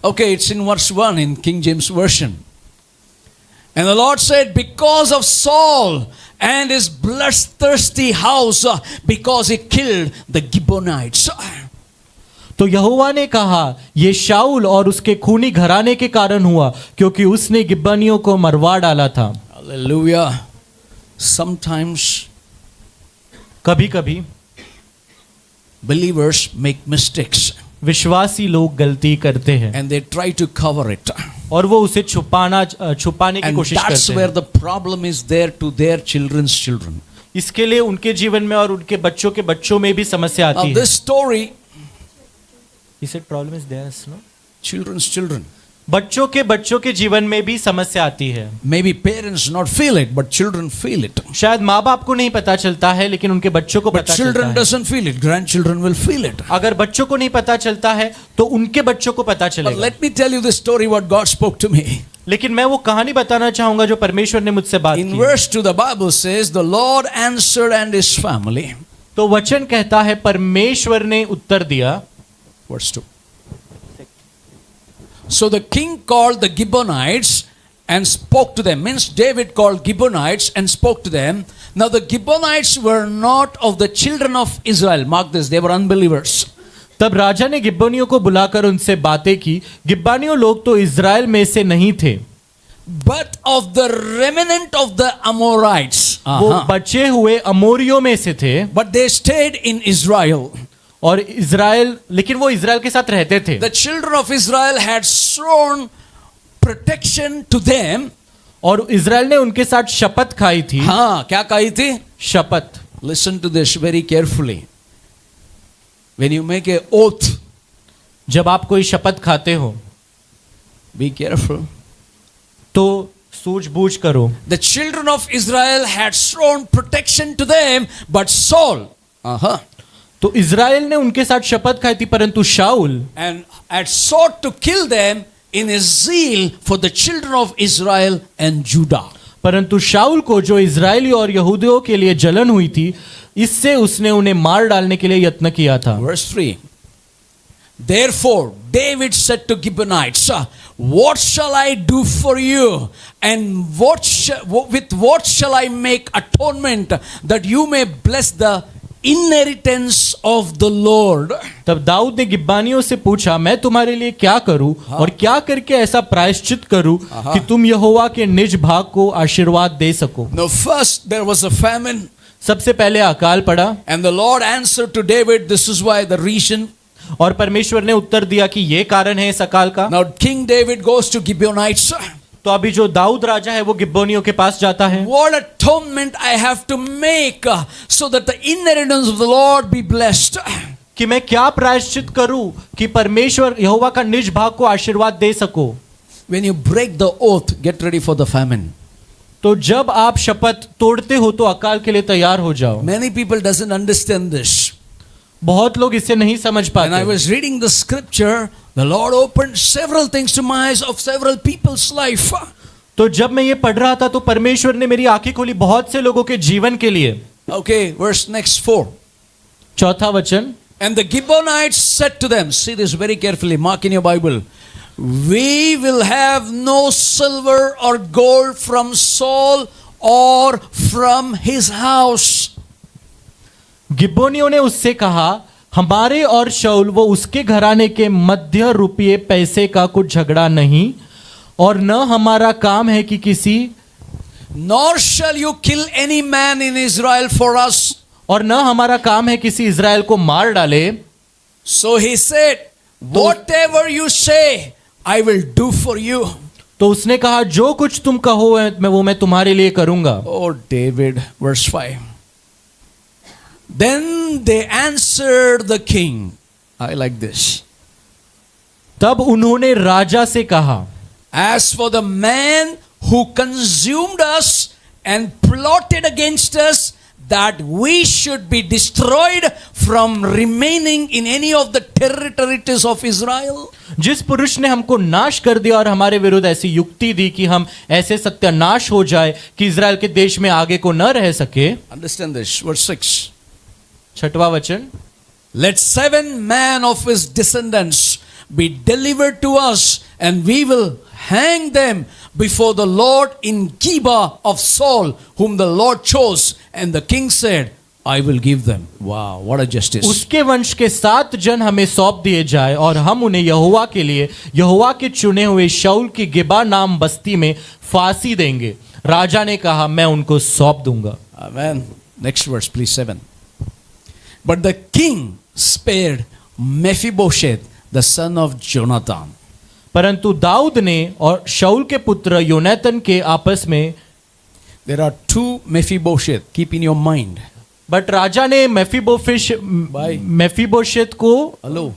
Okay, it's in verse 1 in King James Version. And the Lord said, because of Saul and his bloodthirsty house, because he killed the Gibeonites. तो यहोवा ने कहा ये शाऊल और उसके खूनी घराने के कारण हुआ, क्योंकि उसने गिब्बनियों को मरवा डाला था. Hallelujah. Sometimes कभी कभी believers make mistakes विश्वासी लोग गलती करते हैं and they try to cover it. और वो उसे छुपाने की And कोशिश that's करते where हैं. the problem is there to their children's children. इसके लिए उनके जीवन में और उनके बच्चों के बच्चों में भी समस्या आती Now है. this story, He said problem is there, no? children's children. बच्चों के जीवन में भी समस्या आती है. Maybe parents not feel it, but children feel it. शायद माँ बाप को नहीं पता चलता है, लेकिन उनके बच्चों को But पता चलता children है. doesn't feel it. Grandchildren will feel it. अगर बच्चों को नहीं पता चलता है तो उनके बच्चों को पता But चलेगा. let me tell you the story what God spoke to me. लेकिन मैं वो कहानी बताना चाहूंगा जो परमेश्वर ने मुझसे बात In की. verse 2 the Bible says the Lord answered and his family. तो वचन कहता है परमेश्वर ने उत्तर दिया. Verse 2. So the king called the Gibeonites and spoke to them. Means David called Gibeonites and spoke to them. Now the Gibeonites were not of the children of Israel. Mark this, they were unbelievers. तब राजा ने गिब्बनियों को बुलाकर उनसे बातें की. गिब्बानियों लोग तो Israel में से नहीं थे, But of the remnant of the Amorites. वो बचे हुए अमोरियों में से थे. But they stayed in Israel. और इज़राइल, लेकिन वो इज़राइल के साथ रहते थे. The children of Israel had sworn protection to them. और इज़राइल ने उनके साथ शपथ खाई थी. हाँ, क्या कही थी? शपथ. Listen to this very carefully. When you make an oath, जब आप कोई शपथ खाते हो be careful. तो सूझबूझ करो. The children of Israel had sworn protection to them, but Saul, तो इज़राइल ने उनके साथ शपथ खाई थी, परंतु शाऊल and had sought to kill them in his zeal for the children of Israel and Judah. परंतु शाऊल को जो इज़राइली और यहूदियों के लिए जलन हुई थी, इससे उसने उन्हें मार डालने के लिए यत्न किया था. Verse 3. Therefore, David said to Gibeonites, what shall I do for you? And with what shall I make atonement that you may bless the inheritance of the Lord? तब दाऊद ने गिब्बानियों से पूछा, मैं तुम्हारे लिए क्या करूं और क्या करके ऐसा प्रायश्चित करूं कि तुम यहोवा के निज भाग को आशीर्वाद दे सको। Now first there was a famine. सबसे पहले अकाल पड़ा And the Lord answered to David, this is why the reason. और परमेश्वर ने उत्तर दिया कि ये कारण है इस अकाल का। Now King David goes to Gibeonites. तो अभी जो दाऊद राजा है वो गिब्बोनियों के पास जाता है। What atonement I have to make so that the inheritance of the Lord be blessed. कि मैं क्या प्रायश्चित करूं कि परमेश्वर यहोवा का निज भाग को आशीर्वाद दे सको। When you break the oath, get ready for the famine. तो जब आप शपथ तोड़ते हो तो अकाल के लिए तैयार हो जाओ। Many people doesn't understand this. बहुत लोग इसे नहीं समझ When I पाते। was reading the scripture, the Lord opened several things to my eyes of several people's life. तो जब मैं ये पढ़ रहा था तो परमेश्वर ने मेरी आंखें खोली बहुत से लोगों के जीवन के लिए। Okay, verse next 4. चौथा वचन, And the Gibeonites said to them, see this very carefully, mark in your Bible, we will have no silver or gold from Saul or from his house. गिब्बोनियों ने उससे कहा, हमारे और शाऊल वो उसके घराने के मध्य रुपये पैसे का कुछ झगड़ा नहीं, और न हमारा काम है कि किसी, Nor shall you kill any man in Israel for us. और न हमारा काम है किसी इज़राइल को मार डाले। So he said, whatever you say, I will do for you. तो उसने कहा, जो कुछ तुम कहो मैं तुम्हारे लिए करूंगा। Oh David, verse 5. Then they answered the king. I like this. तब उन्होंने राजा से कहा, As for the man who consumed us and plotted against us, that we should be destroyed from remaining in any of the territories of Israel. जिस पुरुष ने हमको नाश कर दिया और हमारे विरुद्ध ऐसी युक्ति दी कि हम ऐसे सत्यानाश हो जाए कि इज़राइल के देश में आगे को न रह सके। Understand this, verse 6. छठवां वचन, Let 7 men of his descendants be delivered to us, and we will hang them before the Lord in Gibeah of Saul, whom the Lord chose. And the king said, I will give them. Wow, what a justice. उसके वंश के 7 जन हमें सौंप दिए जाए और हम उन्हें यहोवा के लिए यहोवा के चुने हुए शाऊल की गिबा नाम बस्ती में फांसी देंगे। राजा ने कहा, मैं उनको सौंप दूंगा। Amen. Next verse, please, 7. But the king spared Mephibosheth, the son of Jonathan. परंतु दाऊद ने और शाऊल के पुत्र योनातन के आपस में, There are 2 Mephibosheth. Keep in your mind. But राजा ने मेफीबोशेत को, Hello.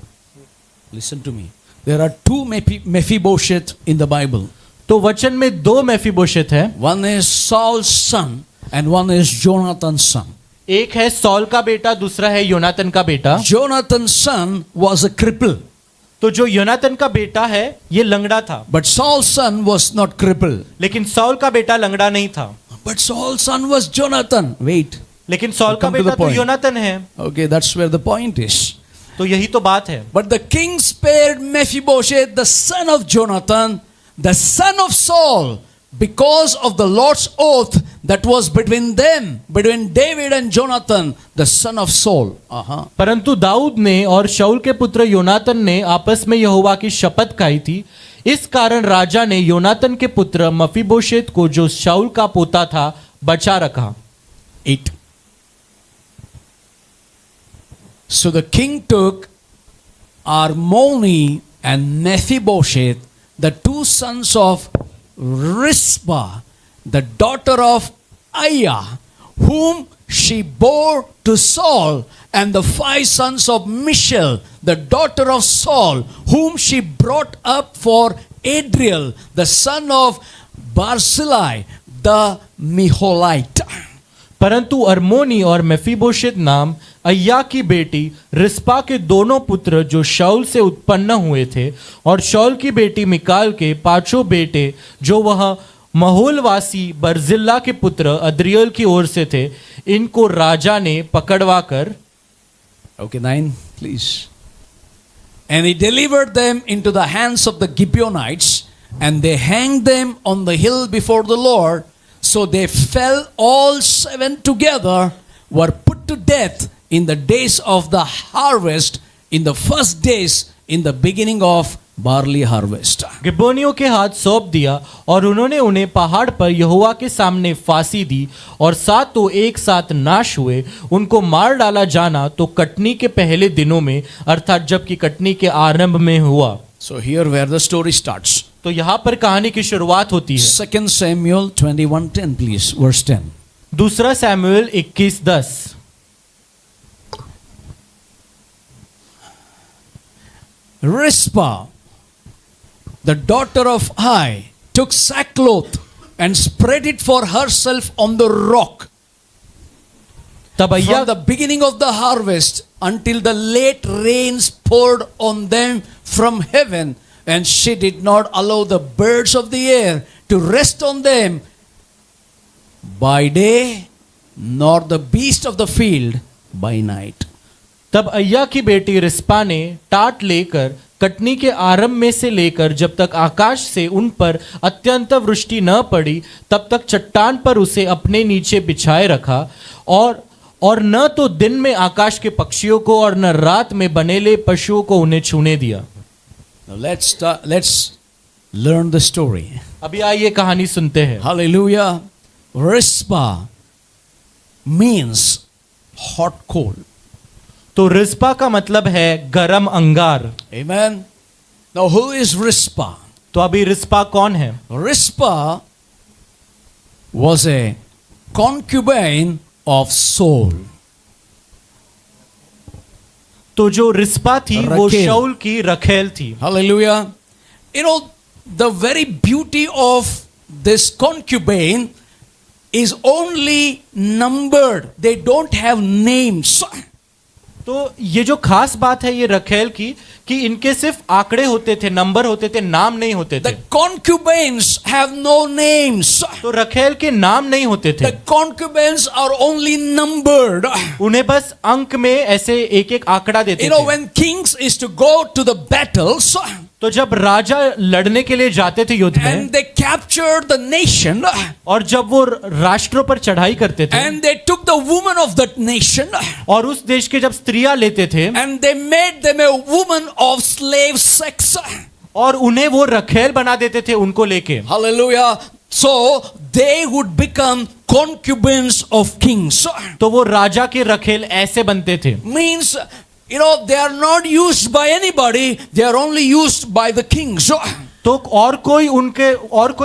Listen to me. There are 2 Mephibosheth in the Bible. तो वचन में 2 मेफीबोशेत है। One is Saul's son and one is Jonathan's son. एक है सौल का बेटा, दूसरा है योनातन का बेटा। Jonathan's son was a cripple, तो जो योनातन का बेटा है ये लंगड़ा था, but Saul's son was not crippled. लेकिन सौल का बेटा लंगड़ा नहीं था। But Saul's son was Jonathan. Wait. लेकिन सौल का Come to the बेटा तो point. योनातन है। Okay, that's where the point is. तो यही तो बात है। But the king spared Mephibosheth, the son of Jonathan, the son of Saul, because of the Lord's oath that was between them, between David and Jonathan, the son of Saul. परंतु दाऊद ने और शाऊल के पुत्र योनातन ने आपस में यहोवा की शपथ खाई थी, इस कारण राजा ने योनातन के पुत्र मफीबोशेत को, जो शाऊल का पोता था, बचा रखा। 8. So the king took Armoni and Mephibosheth, the 2 sons of Rizpah, the daughter of Aiah, whom she bore to Saul, and the 5 sons of Michal, the daughter of Saul, whom she brought up for Adriel, the son of Barzillai, the Meholite. परंतु अरमोनी और मेफीबोशेत नाम अय्या की बेटी रिस्पा के दोनों पुत्र जो शाऊल से उत्पन्न हुए थे, और शाऊल की बेटी मिकाल के 5 बेटे जो वह महोलवासी बर्जिल्ला के पुत्र अद्रियल की ओर से थे, इनको राजा ने पकड़वा कर। Okay, 9, please. And he delivered them into the hands of the Gibeonites, and they hanged them on the hill before the Lord. So they fell all seven together, were put to death in the days of the harvest, in the first days, in the beginning of barley harvest. गिबोनियों के हाथ सौंप दिया और उन्होंने उन्हें पहाड़ पर यहोवा के सामने फांसी दी और सात तो एक साथ नाश हुए। उनको मार डाला जाना तो कटनी के पहले दिनों में, अर्थात जबकि कटनी के आरंभ में हुआ। So here where the story starts. तो यहाँ पर कहानी की शुरुआत होती है। 2 Samuel 21:10, please, verse 10. दूसरा Samuel 21:10। Rizpah, the daughter of Ai, took sackcloth and spread it for herself on the rock तब अय्या from the beginning of the harvest until the late rains poured on them from heaven, and she did not allow the birds of the air to rest on them by day, nor the beast of the field by night. तब अय्या की बेटी रिस्पा ने टाट लेकर कटनी के आरंभ में से लेकर जब तक आकाश से उन पर अत्यंत वृष्टि न पड़ी तब तक चट्टान पर उसे अपने नीचे बिछाए रखा, और न तो दिन में आकाश के पक्षियों को और न रात में बनेले पशुओं को उन्हें छूने दिया। Now let's learn the story. अभी आइए कहानी सुनते हैं। Hallelujah. Rizpah means hot coal. तो रिस्पा का मतलब है गरम अंगार। Amen. Now who is Rizpah? तो अभी रिस्पा कौन है? Rizpah was a concubine of Saul. तो जो रिस्पा थी वो रखेल। शाऊल की रखेल थी। Hallelujah. You know, the very beauty of this concubine is only numbered. They don't have names. तो ये जो खास बात है ये रखेल की कि इनके सिर्फ आंकड़े होते थे, नंबर होते थे, नाम नहीं होते थे। The concubines have no names. तो रखेल के नाम नहीं होते थे। The concubines are only numbered. उन्हें बस अंक में ऐसे एक एक आंकड़ा देते You know, थे। when kings is to go to the battles तो जब राजा लड़ने के लिए जाते थे युद्ध में, and they captured the nation और जब वो राष्ट्रों पर चढ़ाई करते थे, and they took the woman of that nation और उस देश के जब स्त्रियां लेते थे and they made them a woman of slave sex. और उन्हें वो रखेल बना देते थे उनको लेके। Hallelujah. So they would become concubines of kings. तो वो राजा के रखेल ऐसे बनते थे। Means, you know, they are not used by anybody, they are only used by the kings. तो और कोई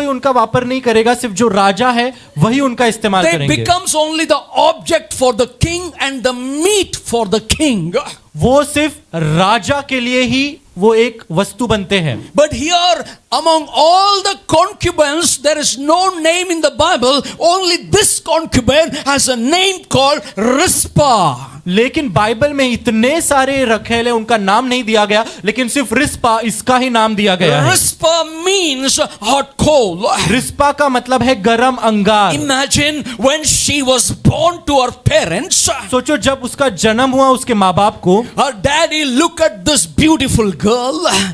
उनका वापर नहीं करेगा, सिर्फ जो राजा है वही उनका इस्तेमाल They करेंगे। becomes only the object for the king and the meat for the king. वो सिर्फ राजा के लिए ही वो एक वस्तु बनते हैं। But here, among all the concubines, there is no name in the Bible. Only this concubine has a name called Rizpah. लेकिन बाइबल में इतने सारे रखेल हैं, उनका नाम नहीं दिया गया, लेकिन सिर्फ रिस्पा इसका ही नाम दिया गया है। Rizpah means hot coal. Rispa का मतलब है गरम अंगार। Imagine when she was born to her parents. सोचो जब उसका जन्म हुआ उसके माँ बाप को, Her daddy looked at this beautiful girl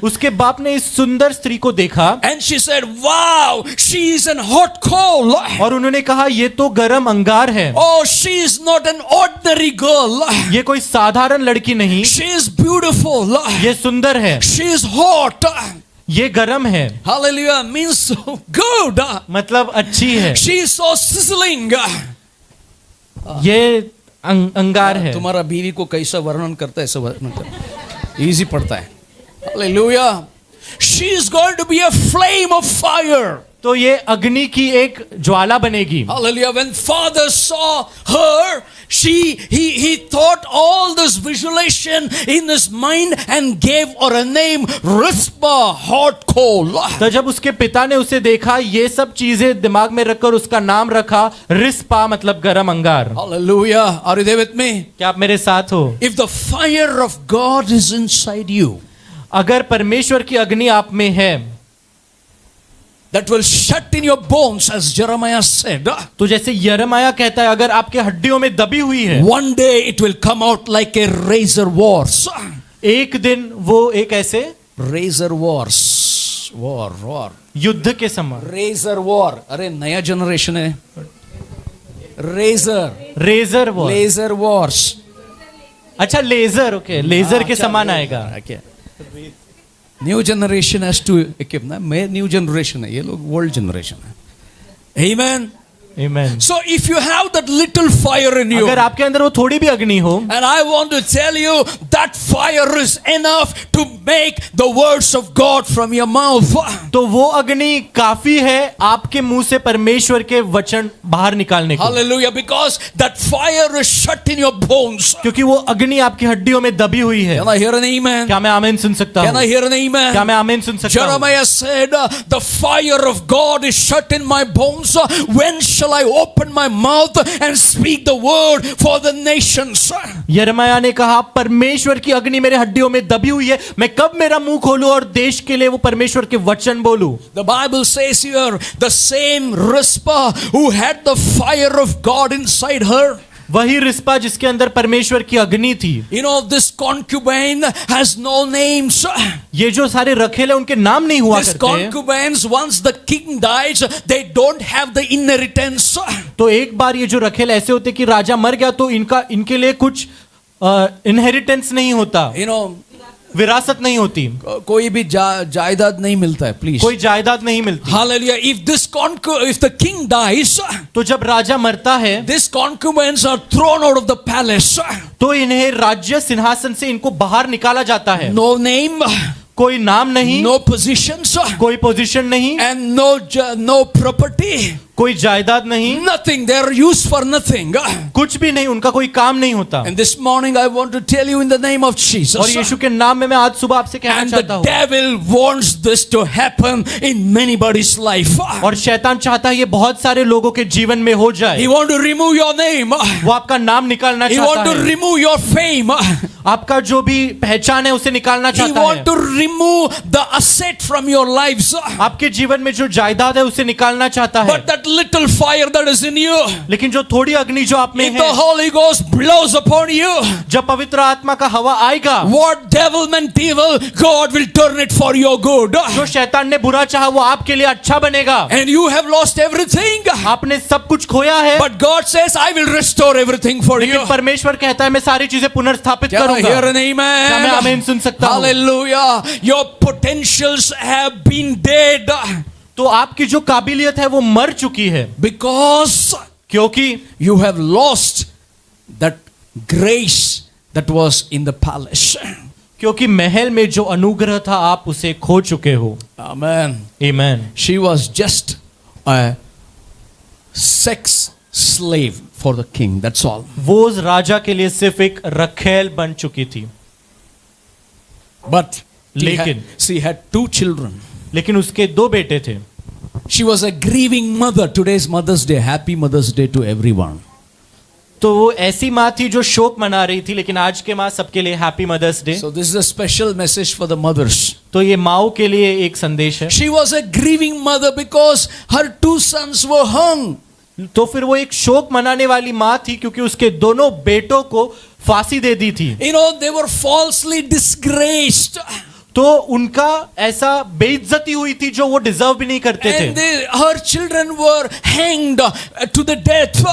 उसके बाप ने इस सुंदर स्त्री को देखा and she said, "Wow, she is an hot coal." और उन्होंने कहा ये तो गरम अंगार है। Oh, she is not an ordinary girl. ये कोई साधारण लड़की नहीं, She is beautiful. ये सुंदर है, She is hot. ये गरम है। Hallelujah means so good. मतलब अच्छी है, She is so sizzling. ये अंगार है। तुम्हारा बीवी को कैसा वर्णन करता है, ऐसा वर्णन करता है, इजी पड़ता है। Hallelujah. She is going to be a flame of fire. तो ये अग्नि की एक ज्वाला बनेगी। Hallelujah. When father saw her, he thought all this visualization in his mind and gave her a name, Rizpah, hot coal. तो जब उसके पिता ने उसे देखा, ये सब चीजें दिमाग में रखकर उसका नाम रखा रिस्पा, मतलब गरम अंगार। Hallelujah. Are you there with me? क्या आप मेरे साथ हो? If the fire of God is inside you, अगर परमेश्वर की अग्नि आप में है, that will shut in your bones, as Jeremiah said. तो जैसे यिर्मयाह कहता है, अगर आपके हड्डियों में दबी हुई है, One day it will come out like a razor wars. एक दिन वो एक ऐसे razor wars. War. युद्ध के समान, Razor war. अरे नया जनरेशन है. Razor. Razor war, Laser wars. अच्छा लेजर, ओके, लेजर के समान आएगा. Okay. New generation has to equip ना. मैं new generation है, ये लोग old generation है. Amen. Amen. So if you have that little fire in you, अगर आपके अंदर वो थोड़ी भी अग्नि हो, and I want to tell you that fire is enough to make the words of God from your mouth. तो वो अग्नि काफी है आपके मुंह से परमेश्वर के वचन बाहर निकालने को. Hallelujah, because that fire is shut in your bones. क्योंकि वो अग्नि आपकी हड्डियों में दबी हुई है. Can I hear an amen? क्या मैं आमीन सुन सकता Can I हूँ? hear an amen? क्या मैं आमीन सुन सकता हूँ? Jeremiah said, the fire of God is shut in my bones. When shall I open my mouth and speak the word for the nations? यिर्मयाह ने कहा, परमेश्वर की अग्नि मेरे हड्डियों में दबी हुई है, मैं कब मेरा मुंह खोलूं और देश के लिए वो परमेश्वर के वचन बोलूं. The Bible says here, the same Rizpah who had the fire of God inside her. वही रिस्पा जिसके अंदर परमेश्वर की अग्नि थी. You know, this concubine has no names. ये जो सारे रखेल है उनके नाम नहीं हुआ These करते. concubines, once the king dies, they don't have the inheritance. तो एक बार ये जो रखेल ऐसे होते कि राजा मर गया तो इनके लिए कुछ इनहेरिटेंस नहीं होता, You know, विरासत नहीं होती, कोई भी जायदाद नहीं मिलता है, प्लीज. कोई जायदाद नहीं मिलती. Hallelujah. If the king dies, तो जब राजा मरता है these concubines are thrown out of the palace. तो इन्हें राज्य सिंहासन से इनको बाहर निकाला जाता है. No name, कोई नाम नहीं, no positions, कोई पोजीशन नहीं, and no property. कोई जायदाद नहीं, Nothing. They are used for nothing. कुछ भी नहीं, उनका कोई काम नहीं होता. And this morning I want to tell you in the name of Jesus. और यीशु के नाम में मैं आज सुबह आपसे कहना And the चाहता हूँ, devil wants this to happen in anybody's life. और शैतान चाहता है ये बहुत सारे लोगों के जीवन में हो जाए. He want to remove your name. वो आपका नाम निकालना He want चाहता to है, remove your fame. आपका जो भी पहचान है उसे निकालना He चाहता want है, to remove the asset from your lives. आपके जीवन में जो जायदाद है उसे निकालना चाहता है. But that little fire that is in you, लेकिन जो थोड़ी अग्नि जो आप में if the है, Holy Ghost blows upon you, जब पवित्र आत्मा का हवा आएगा, what devil meant evil, God will turn it for your good. जो शैतान ने बुरा चाहा वो आपके लिए अच्छा बनेगा. And you have lost everything, आपने सब कुछ खोया है, but God says, I will restore everything for you. लेकिन परमेश्वर कहता है मैं सारी चीजें पुनर्स्थापित Can I hear करूंगा. an amen? क्या मैं आमीन सुन सकता हूँ? Hallelujah. Your potentials have been dead तो आपकी जो काबिलियत है वो मर चुकी है, because क्योंकि you have lost that grace that was in the palace. क्योंकि महल में जो अनुग्रह था आप उसे खो चुके हो. Amen. Amen. She was just a sex slave for the king. That's all. वो उस राजा के लिए सिर्फ एक रखेल बन चुकी थी. But लेकिन she had 2 children. लेकिन उसके 2 बेटे थे. She was a grieving mother. Today's Mother's Day. Happy Mother's Day to everyone. तो वो ऐसी माँ थी जो शोक मना रही थी, लेकिन आज के माँ सबके लिए happy Mother's Day. So this is a special message for the mothers. तो ये माओ के लिए एक संदेश है. She was a grieving mother because her 2 sons were hung. तो फिर वो एक शोक मनाने वाली माँ थी क्योंकि उसके दोनों बेटों को फांसी दे दी थी. You know, they were falsely disgraced. तो उनका ऐसा बेइज्जती हुई थी जो वो डिजर्व भी नहीं करते And थे. her children were hanged to the death.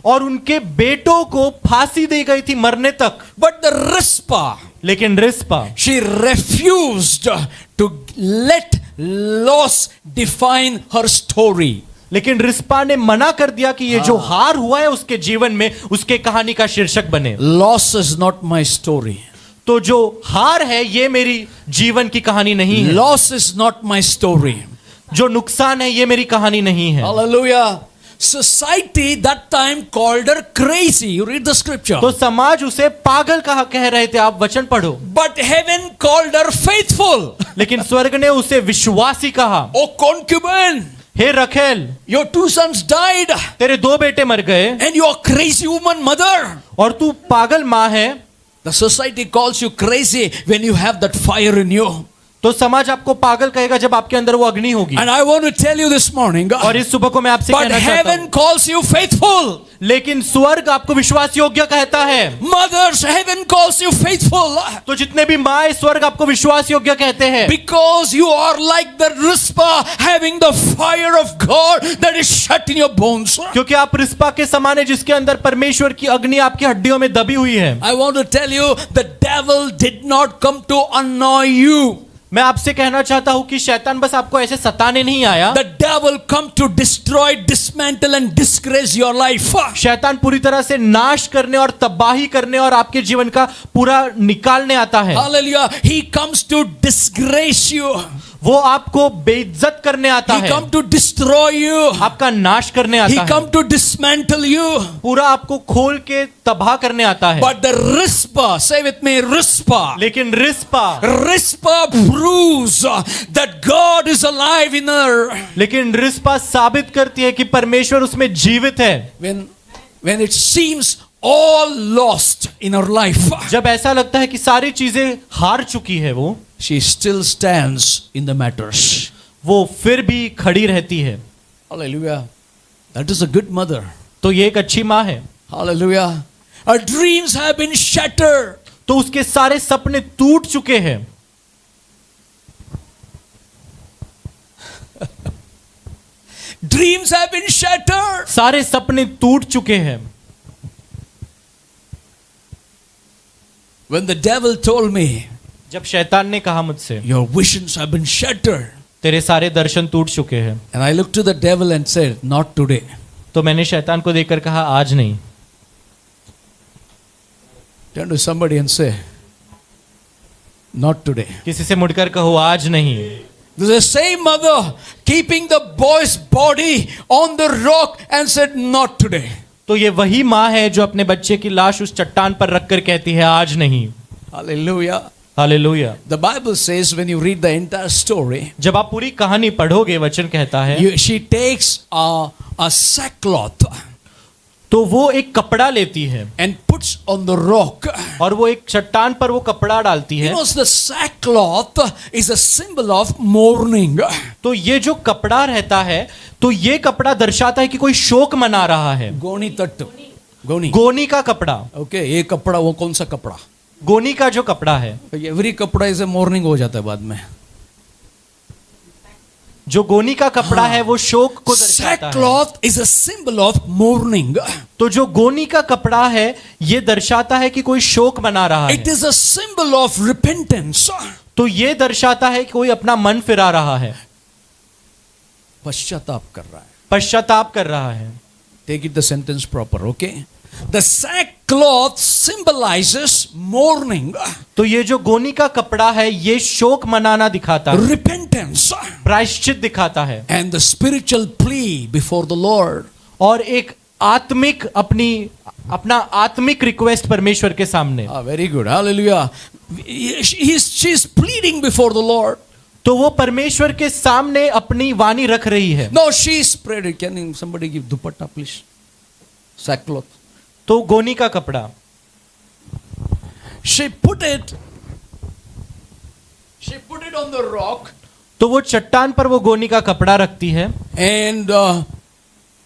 और उनके बेटों को फांसी दी गई थी मरने तक. But the Rizpah, लेकिन Rispa she refused to let loss define her story. लेकिन रिस्पा ने मना कर दिया कि ये जो हार हुआ है उसके जीवन में उसके कहानी का शीर्षक बने. Loss is not my story. तो जो हार है ये मेरी जीवन की कहानी नहीं है. Loss is not my story. जो नुकसान है ये मेरी कहानी नहीं है. Hallelujah. Society that time called her crazy. You read the scripture. तो समाज उसे पागल कह रहे थे. आप वचन पढ़ो. But heaven called her faithful. लेकिन स्वर्ग ने उसे विश्वासी कहा. Oh concubine, हे रखेल, your 2 sons died तेरे 2 बेटे मर गए and you are crazy woman mother. और तू पागल माँ है. The society calls you crazy when you have that fire in you. तो समाज आपको पागल कहेगा जब आपके अंदर वो अग्नि होगी। And I want to tell you this morning, और इस सुबह को मैं आपसे but कहना चाहता heaven हूँ, calls you faithful. लेकिन स्वर्ग आपको विश्वास योग्य कहता है। Mothers, heaven calls you faithful. तो जितने भी माँ स्वर्ग आपको विश्वास योग्य कहते हैं, Because you are like the Rizpah, having the fire of God that is shut in your bones. क्योंकि आप रिस्पा के समान है जिसके अंदर परमेश्वर की अग्नि आपकी हड्डियों में दबी हुई है। I want to tell you, the devil did not come to annoy you. मैं आपसे कहना चाहता हूं कि शैतान बस आपको ऐसे सताने नहीं आया। The devil come to destroy, dismantle and disgrace your life. शैतान पूरी तरह से नाश करने और तबाही करने और आपके जीवन का पूरा निकालने आता है। Hallelujah. He comes to disgrace you. वो आपको बेइज्जत करने आता He है, come to destroy you. आपका नाश करने He आता है, come to dismantle you. पूरा आपको खोल के तबाह करने आता है। But the Rizpah, say with me, Rizpah. लेकिन Rispa Proves that God is alive in her. लेकिन रिस्पा साबित करती है कि परमेश्वर उसमें जीवित है। When it seems all lost in her life, जब ऐसा लगता है कि सारी चीजें हार चुकी है, she still stands in the matters. वो फिर भी खड़ी रहती है। Hallelujah. That is a good mother. तो ये एक अच्छी माँ है। Hallelujah. Her dreams have been shattered. तो उसके सारे सपने टूट चुके हैं। Dreams have been shattered. सारे सपने टूट चुके हैं। When the devil told me, जब शैतान ने कहा मुझसे, your visions have been shattered. तेरे सारे दर्शन टूट चुके हैं, And I looked to the devil and said, not today. तो मैंने शैतान को देखकर कहा, आज नहीं। Turn to somebody and say, not today. किसी से मुड़कर कहो, आज नहीं। There's the same mother keeping the boy's body on the rock and said, not today. तो ये वही माँ है जो अपने बच्चे की लाश उस चट्टान पर रखकर कहती है, आज नहीं। Hallelujah. Hallelujah. The Bible says when you read the entire story, जब आप पूरी कहानी पढ़ोगे, वचन कहता है, she takes a sackcloth तो वो एक कपड़ा लेती है and puts on the rock. और वो एक चट्टान पर वो कपड़ा डालती है। You know, the sackcloth is a symbol of mourning. तो ये जो कपड़ा रहता है, तो ये कपड़ा दर्शाता है कि कोई शोक मना रहा है। गोनी तट्टू, गोनी, गोनी का कपड़ा। ओके, ये कपड़ा वो कौन सा कपड़ा? गोनी का जो कपड़ा है, एवरी कपड़ा इज ए मोर्निंग हो जाता है बाद में। जो गोनी का कपड़ा है वो शोक को दर्शाता है। Sackcloth is a symbol of mourning. तो जो गोनी का कपड़ा है ये दर्शाता है कि कोई शोक मना रहा It है। is a symbol of repentance. तो ये दर्शाता है कि कोई अपना मन फिरा रहा है, पश्चाताप कर रहा है। पश्चाताप कर रहा है। Take it the sentence proper, okay? The sackcloth symbolizes mourning, तो ये जो गोनी का कपड़ा है ये शोक मनाना दिखाता है, repentance, प्रायश्चित दिखाता है, and the spiritual plea before the Lord. और एक आत्मिक अपना आत्मिक रिक्वेस्ट परमेश्वर के सामने। Very good, hallelujah. She's pleading before the Lord. तो वो परमेश्वर के सामने अपनी वाणी रख रही है। No, she's prayed. Can somebody give dupatta, please? Sackcloth. तो गोनी का कपड़ा She put it on the rock, तो वो चट्टान पर वो गोनी का कपड़ा रखती है, and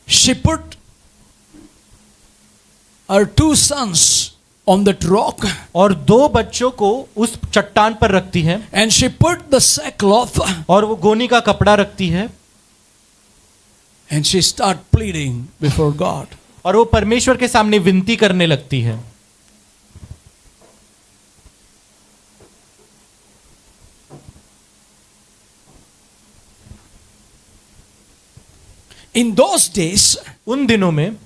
she put her two sons on that rock, और दो बच्चों को उस चट्टान पर रखती है, and she put the sackcloth, और वो गोनी का कपड़ा रखती है, and she start pleading before God. और वो परमेश्वर के सामने विनती करने लगती है। In those days, उन दिनों में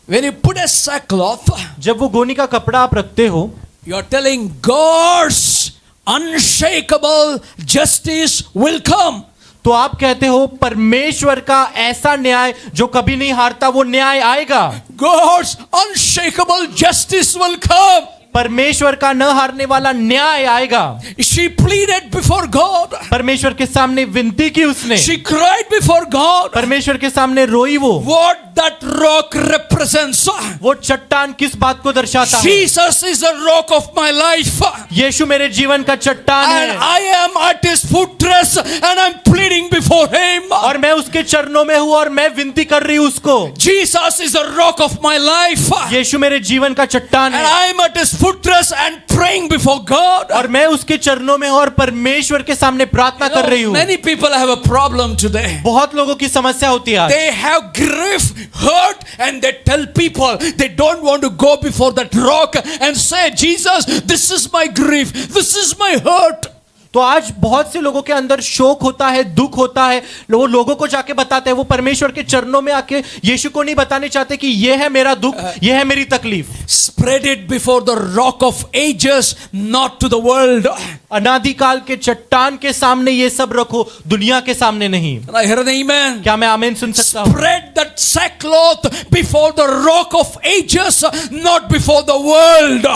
when you put a sackcloth, जब वो गोनी का कपड़ा आप रखते हो, you are telling God's unshakable justice will come. तो आप कहते हो परमेश्वर का ऐसा न्याय जो कभी नहीं हारता, वो न्याय आएगा। God's unshakable justice will come. परमेश्वर का न हारने वाला न्याय आएगा। She pleaded before God. परमेश्वर के सामने विनती की उसने, She cried before God. परमेश्वर के सामने रोई वो। What that rock represents. वो चट्टान किस बात को दर्शाता है? Jesus is the rock of my life. यीशु मेरे जीवन का चट्टान And है I am at his footrest and I'm pleading before him. और मैं उसके चरणों में हूँ और मैं विनती कर रही हूँ उसको। Jesus is the rock of my life. यीशु मेरे जीवन का चट्टान And है I am at his footrest and praying before God. और मैं उसके चरणों में हूँ और परमेश्वर के सामने प्रार्थना कर रही हूँ। Many people have a problem today. बहुत लोगों की समस्या होती है आज। They have grief, hurt, and they tell people they don't want to go before that rock and say, Jesus, this is my grief, this is my hurt. तो आज बहुत से लोगों के अंदर शोक होता है, दुख होता है, वो लोगों को जाके बताते हैं, वो परमेश्वर के चरणों में आके यीशु को नहीं बताने चाहते कि ये है मेरा दुख, ये है मेरी तकलीफ। Spread it before the rock of ages, not to the world. अनादिकाल के चट्टान के सामने ये सब रखो, दुनिया के सामने नहीं। Can I hear an amen? क्या मैं आमीन सुन सकता हूँ? Spread that sackcloth before the rock of ages, not before the world.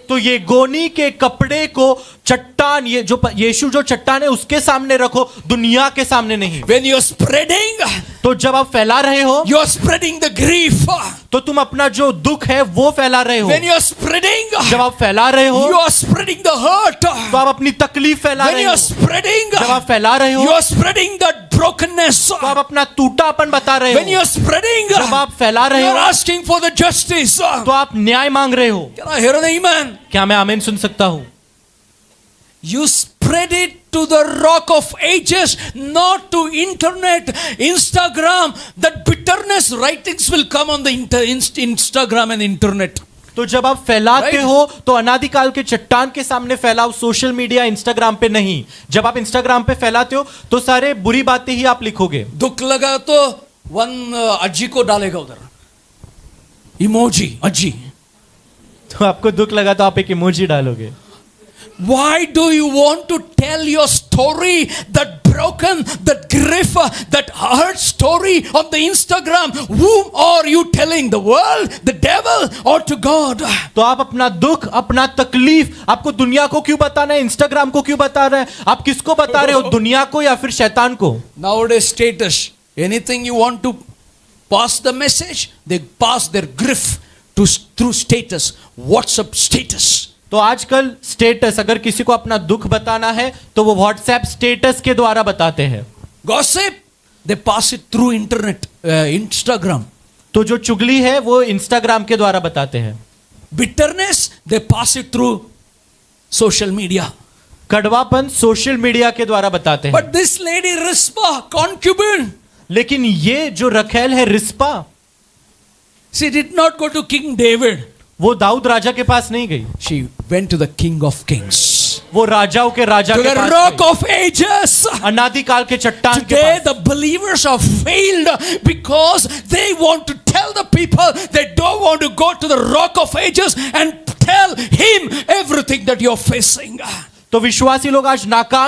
तो ये गोनी के कपड़े को चट्टान, ये जो यीशु जो चट्टान है उसके सामने रखो, दुनिया के सामने नहीं। When you're spreading, तो जब आप फैला रहे हो, you're spreading the grief. तो तुम अपना जो दुख है वो फैला रहे हो। When you're spreading, जब आप फैला रहे हो, you are spreading the hurt. तो आप अपनी तकलीफ फैला When रहे you're हो। spreading, जब आप फैला रहे हो, you are spreading that brokenness. तो आप अपना टूटापन बता रहे When हो। you're spreading, जब आप फैला रहे you're हो, asking for the justice. तो आप न्याय मांग रहे हो। Can I hear an amen? क्या मैं आमीन सुन सकता हूँ? You spread it to the rock of ages, not to internet, Instagram. That bitterness writings will come on the Instagram and internet. तो जब आप फैलाते Right. हो तो अनादिकाल के चट्टान के सामने फैलाओ, सोशल मीडिया, इंस्टाग्राम पे नहीं। जब आप इंस्टाग्राम पे फैलाते हो तो सारे बुरी बातें ही आप लिखोगे। दुख लगा तो वन अज्जी को डालेगा उधर, इमोजी अज्जी। तो आपको दुख लगा तो आप एक इमोजी डालोगे। Why do you want to tell your story, that broken, that grief, that hurt story on the Instagram? Whom are you telling? The world, the devil, or to God? तो आप अपना दुख, अपना तकलीफ आपको दुनिया को क्यों बताना है, इंस्टाग्राम को क्यों बता रहे हैं? आप किसको बता रहे हो, दुनिया को या फिर शैतान को? Nowadays status, anything you want to pass the message, they pass their grief through status, WhatsApp status. तो आजकल स्टेटस, अगर किसी को अपना दुख बताना है तो वो व्हाट्सएप स्टेटस के द्वारा बताते हैं। Gossip, they pass it through internet, Instagram. तो जो चुगली है वो इंस्टाग्राम के द्वारा बताते हैं। Bitterness, they pass it through social media. कड़वापन सोशल मीडिया के द्वारा बताते हैं। But this lady Rizpah, concubine, लेकिन ये जो रखेल है Rispa, she did not go to King David. वो दाऊद राजा के पास नहीं गई, She went to the King of Kings, वो राजाओं के राजा to के the पास rock गई। of ages. अनादिकाल के चट्टान के Today pass. the believers have failed because they want to tell the people they don't want to go to the rock of ages and tell him everything that you're facing. तो विश्वासी लोग आज नाकाम